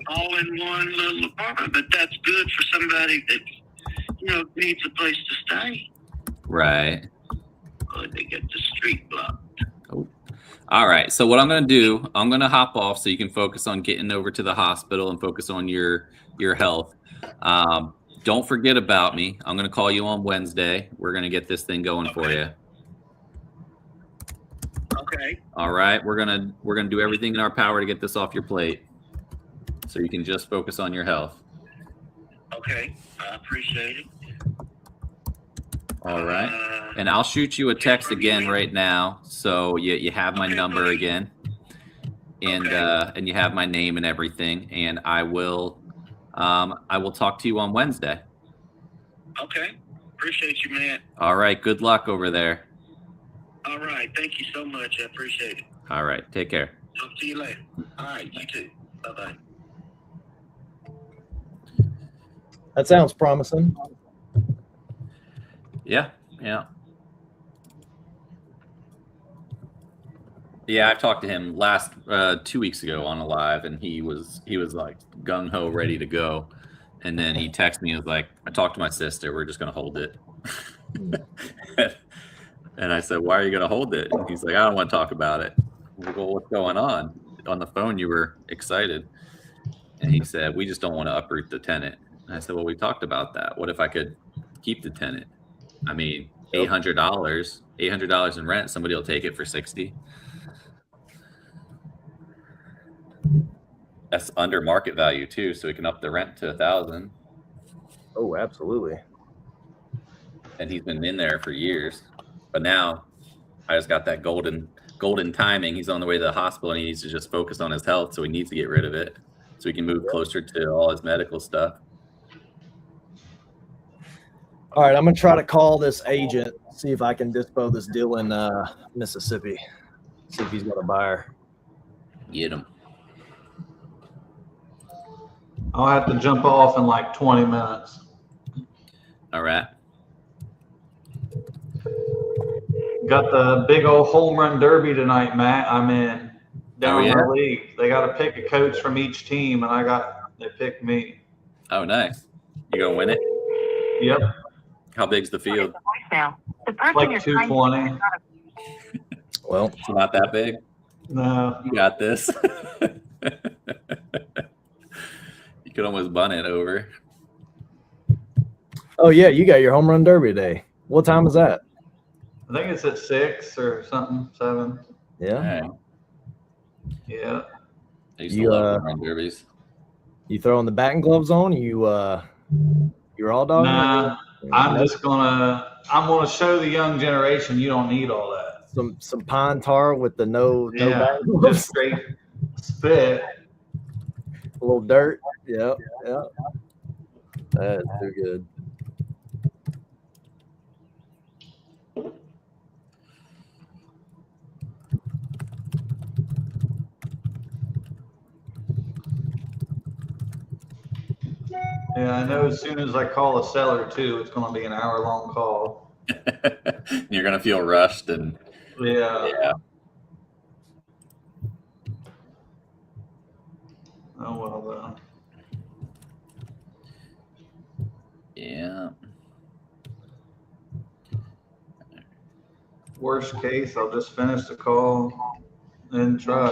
all in one little apartment, but that's good for somebody that, needs a place to stay. Right. Oh, they get the street blocked. Oh. All right. So what I'm going to do, I'm going to hop off so you can focus on getting over to the hospital and focus on your health. Don't forget about me. I'm going to call you on Wednesday. We're going to get this thing going for you. Okay. All right. We're going to do everything in our power to get this off your plate so you can just focus on your health. Okay. I appreciate it. All right. And I'll shoot you a text again right now. So you have my number again. And and you have my name and everything. And I will talk to you on Wednesday. Okay. Appreciate you, man. All right. Good luck over there. All right. Thank you so much. I appreciate it. All right. Take care. Talk to you later. All right. You too. Bye-bye. That sounds promising. Yeah. Yeah, I've talked to him last 2 weeks ago on a live, and he was like gung ho, ready to go. And then he texted me and was like, "I talked to my sister. We're just gonna hold it." And I said, "Why are you gonna hold it?" And he's like, "I don't want to talk about it." I go, "Well, what's going on?" On the phone, you were excited, and he said, "We just don't want to uproot the tenant." And I said, "Well, we talked about that. What if I could keep the tenant? I mean, $800 in rent. Somebody will take it for $60. That's under market value too, so we can up the rent to $1,000. Oh, absolutely. And he's been in there for years, but now I just got that golden timing. He's on the way to the hospital, and he needs to just focus on his health, so he needs to get rid of it so he can move closer to all his medical stuff. All right, I'm gonna try to call this agent, see if I can dispo this deal in Mississippi. See if he's got a buyer. Get him. I'll have to jump off in like 20 minutes. All right. Got the big old home run derby tonight, Matt. I'm in down in the league. They got to pick a coach from each team, and they picked me. Oh, nice. You gonna win it? Yep. How big's the field? Like 220. Well, it's not that big. No. You got this. You could almost bun it over. Oh yeah, you got your home run derby today. What time is that? I think it's at 6 or something, 7. Yeah. Right. Yeah. I used to love home run derbies. You throwing the batting gloves on? You're all dog? Nah, I'm gonna show the young generation you don't need all that. Some pine tar with the no batting just gloves. straight spit. A little dirt. Yeah. That's too good. Yeah, I know as soon as I call a seller too, it's gonna be an hour-long call. You're gonna feel rushed and yeah. Oh well then. Yeah. Worst case, I'll just finish the call and try.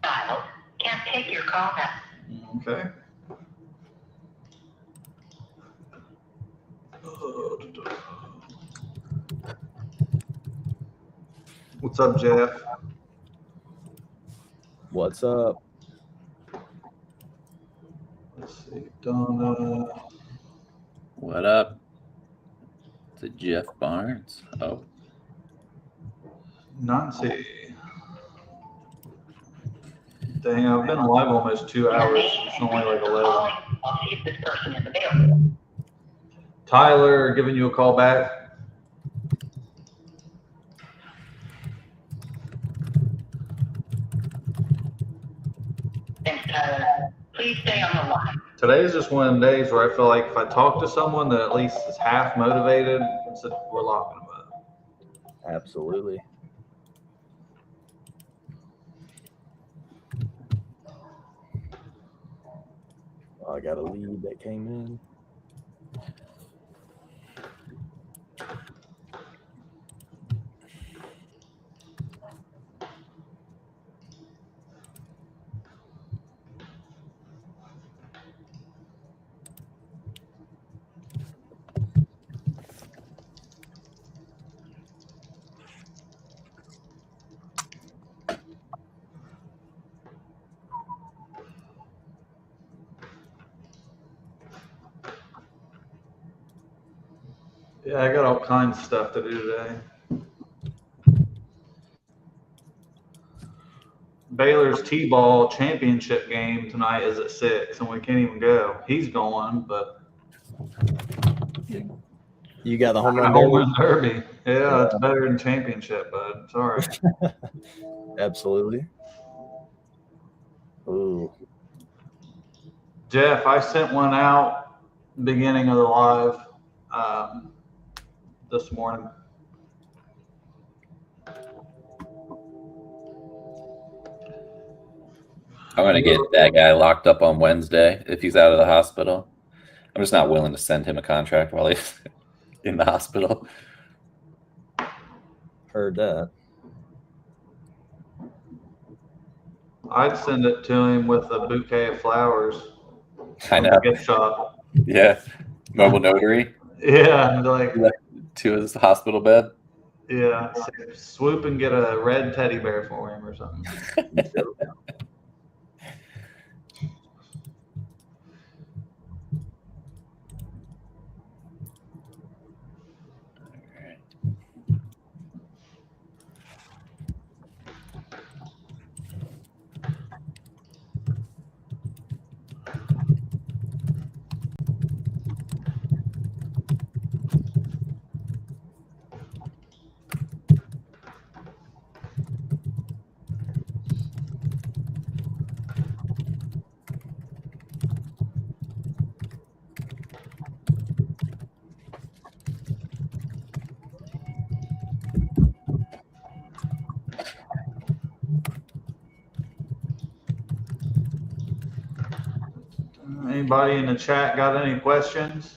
Dialed. Can't take your call now. Okay. What's up, Jeff? What's up? Let's see, Donna. What up? Is it Jeff Barnes? Oh. Nancy. Dang, I've been live almost 2 hours. It's only like 11. I'll see if this person is available. Tyler, giving you a call back. Thanks, Tyler. Please stay on the line. Today's just one of the days where I feel like if I talk to someone that at least is half motivated, we're locking them up. Absolutely. I got a lead that came in. Yeah, I got all kinds of stuff to do today. Baylor's T-ball championship game tonight is at 6, and we can't even go. He's going, but You got the home run home derby? run derby. Yeah, it's better than championship, bud. Sorry. Absolutely. Ooh. Jeff, I sent one out beginning of the live this morning. I'm going to get that guy locked up on Wednesday if he's out of the hospital. I'm just not willing to send him a contract while he's in the hospital. Heard that. I'd send it to him with a bouquet of flowers. I know. Gift shop. Yeah. Mobile notary. Yeah, like to his hospital bed. Yeah, swoop and get a red teddy bear for him or something. Anybody in the chat got any questions?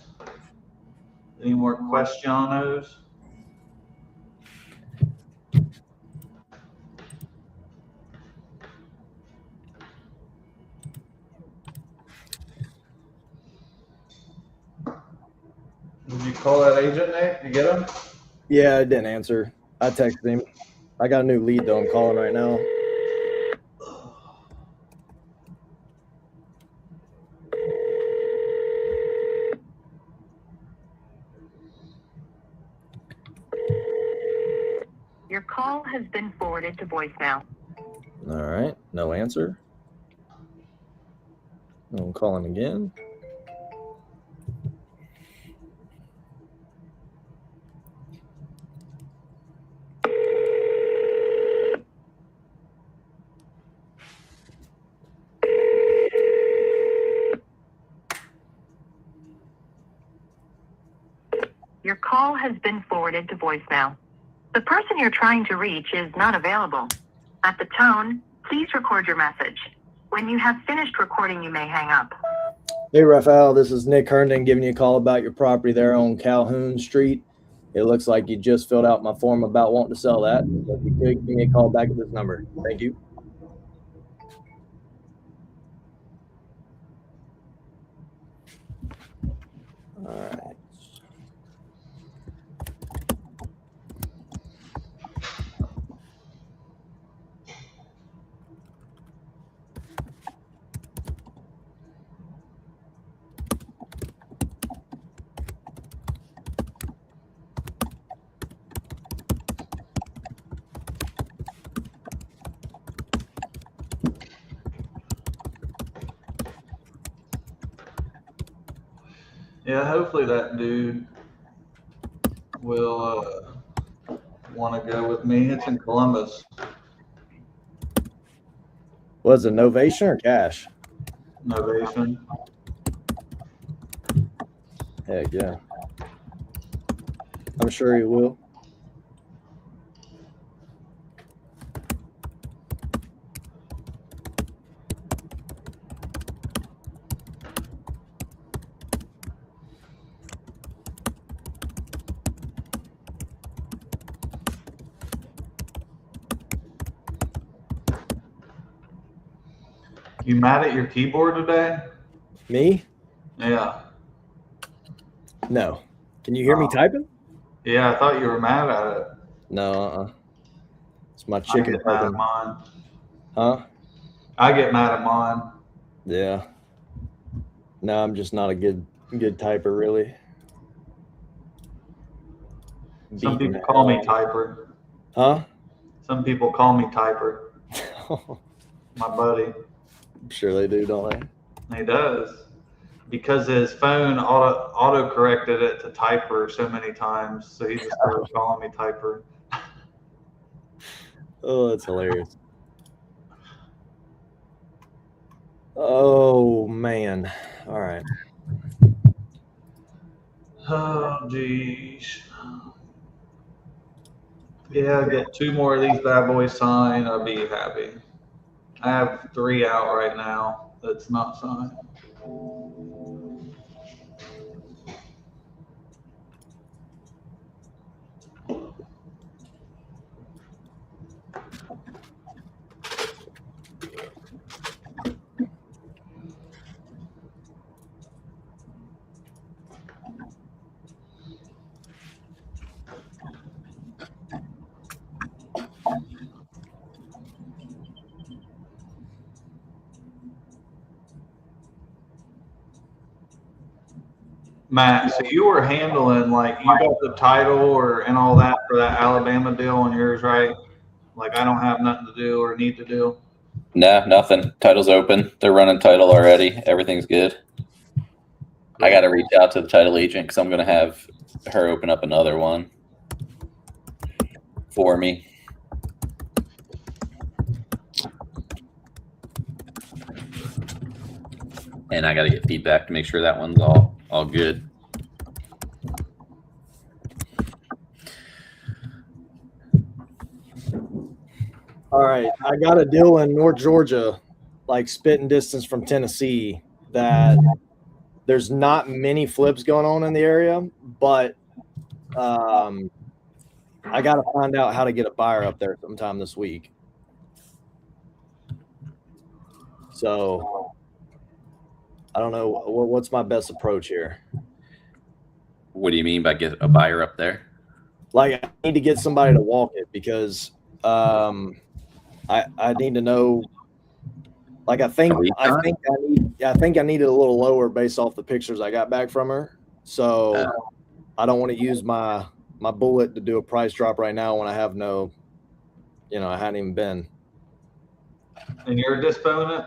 Any more questionos? Did you call that agent, Nick? You get him? Yeah, I didn't answer. I texted him. I got a new lead, though. I'm calling right now. Your call has been forwarded to voicemail. All right. No answer. I'm calling again. Your call has been forwarded to voicemail. The person you're trying to reach is not available. At the tone, please record your message. When you have finished recording, you may hang up. Hey, Raphael, this is Nick Herndon giving you a call about your property there on Calhoun Street. It looks like you just filled out my form about wanting to sell that. So if you could, give me a call back at this number. Thank you. All right. Yeah, hopefully that dude will want to go with me. It's in Columbus. Was it novation or cash? Novation. Heck yeah. I'm sure he will. You mad at your keyboard today? Me? Yeah. No. Can you hear me typing? Yeah, I thought you were mad at it. No, It's my I chicken get mad at burping. mine. Huh? I get mad at mine. Yeah. No, I'm just not a good typer, really. Some people call me typer. Huh? Some people call me typer. My buddy. I'm sure they do, don't they? He does. Because his phone auto corrected it to typer so many times, so he just started calling me typer. Oh, that's hilarious. Oh man. All right. Oh geez. Yeah, I'll get 2 more of these bad boys signed, I'll be happy. I have 3 out right now that's not signed. Matt, so you were handling, like, you got the title and all that for that Alabama deal on yours, right? Like, I don't have nothing to do or need to do. Nah, nothing. Title's open. They're running title already. Everything's good. I got to reach out to the title agent because I'm going to have her open up another one for me. And I got to get feedback to make sure that one's all good. All right. I got a deal in North Georgia, like spitting distance from Tennessee, that there's not many flips going on in the area, but I got to find out how to get a buyer up there sometime this week. So I don't know what's my best approach here. What do you mean by get a buyer up there? Like, I need to get somebody to walk it because I need to know. Like, I think I need it a little lower based off the pictures I got back from her. So I don't want to use my bullet to do a price drop right now when I have no, I hadn't even been. And you're disponing it?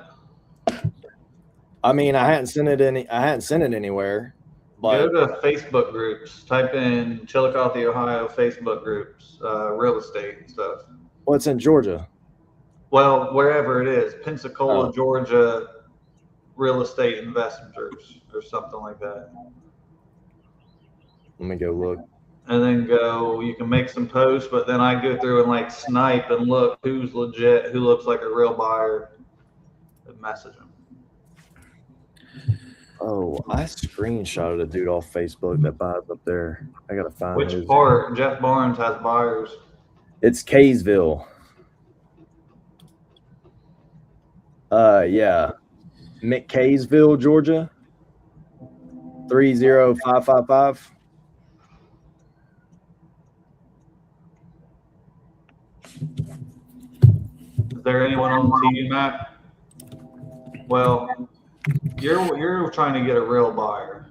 I mean, I hadn't sent it anywhere. But go to Facebook groups. Type in Chillicothe, Ohio Facebook groups, real estate and stuff. Well, it's in Georgia. Well, wherever it is, Pensacola, Georgia, real estate investors or something like that. Let me go look. And then you can make some posts, but then I go through and like snipe and look who's legit, who looks like a real buyer, and message them. Oh, I screenshotted a dude off Facebook that buys up there. I gotta find which part. Jeff Barnes has buyers. It's Kaysville. Yeah, McKaysville, Georgia. 30555. Is there anyone on the team, Matt? Well, you're trying to get a real buyer.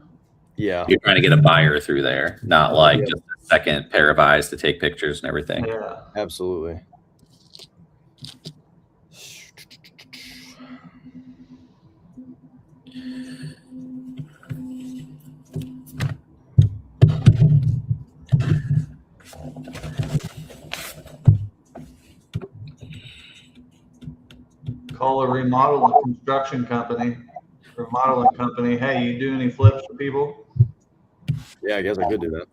Yeah. You're trying to get a buyer through there, not like just a second pair of eyes to take pictures and everything. Yeah. Absolutely. Call a remodeling construction company, remodeling company. Hey, you do any flips for people? Yeah, I guess I could do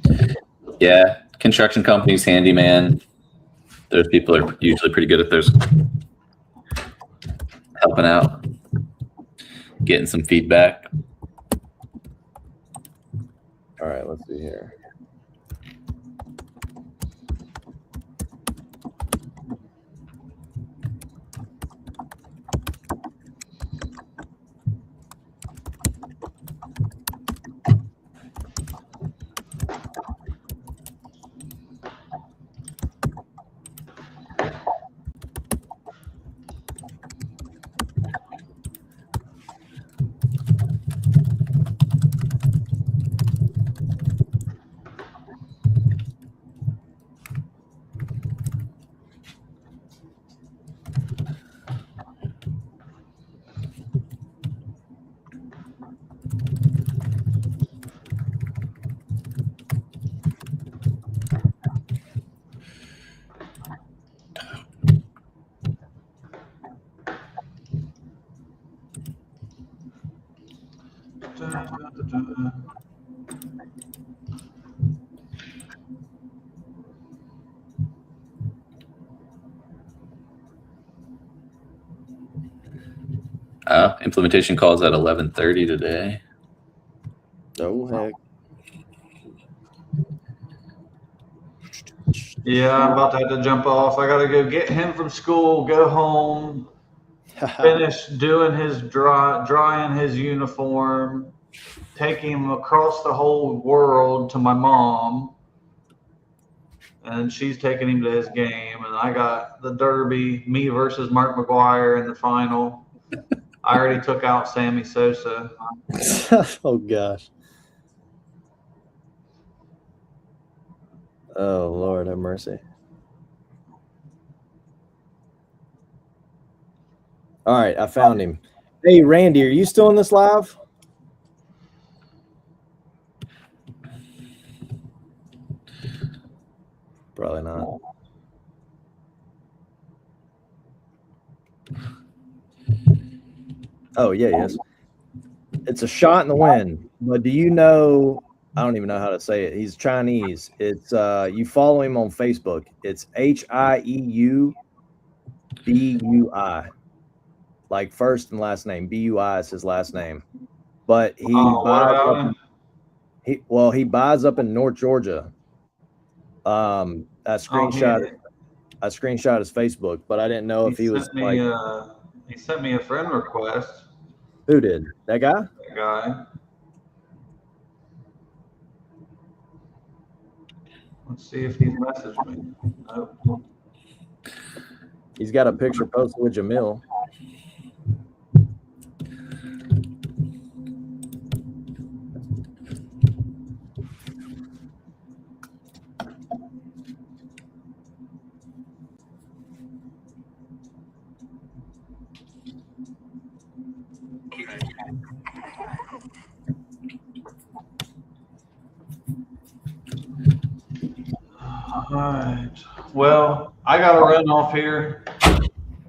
that. Yeah, construction companies, handyman. Those people are usually pretty good at those, helping out, getting some feedback. All right, let's see here. Implementation calls at 11:30 today. Oh heck. Yeah, I'm about to have to jump off. I gotta go get him from school, go home, finish doing his drying his uniform, take him across the whole world to my mom, and she's taking him to his game. And I got the Derby, me versus Mark McGuire in the final. I already took out Sammy Sosa. Oh gosh. Oh Lord, have mercy. All right, I found him. Hey Randy, are you still in this live? Probably not. Oh yeah, yes. It's a shot in the wind. But do you know? I don't even know how to say it. He's Chinese. It's you follow him on Facebook. It's HIEUBUI, like first and last name. BUI is his last name. But he buys up, he buys up in North Georgia. I screenshot his Facebook, but I didn't know if he was like. He sent me a friend request. Who did? That guy? That guy. Let's see if he's messaged me. Nope. He's got a picture posted with Jamil. All right. Well, I got to run off here.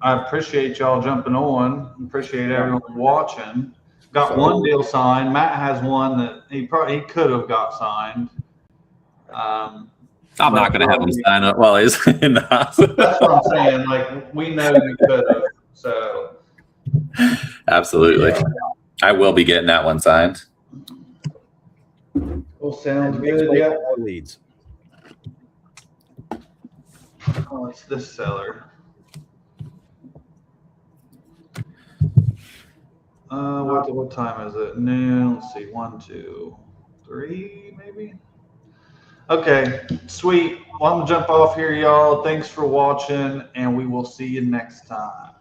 I appreciate y'all jumping on. Appreciate everyone watching. Got one deal signed. Matt has one that he could have got signed. I'm not going to have him sign up while he's in the hospital. That's what I'm saying. Like, we know you could have. So. Absolutely. Yeah. I will be getting that one signed. Well, sounds good. Yeah. Leads. Oh, it's this seller. What time is it? Noon. Let's see. 1, 2, 3, maybe. Okay, sweet. Well, I'm gonna jump off here, y'all. Thanks for watching, and we will see you next time.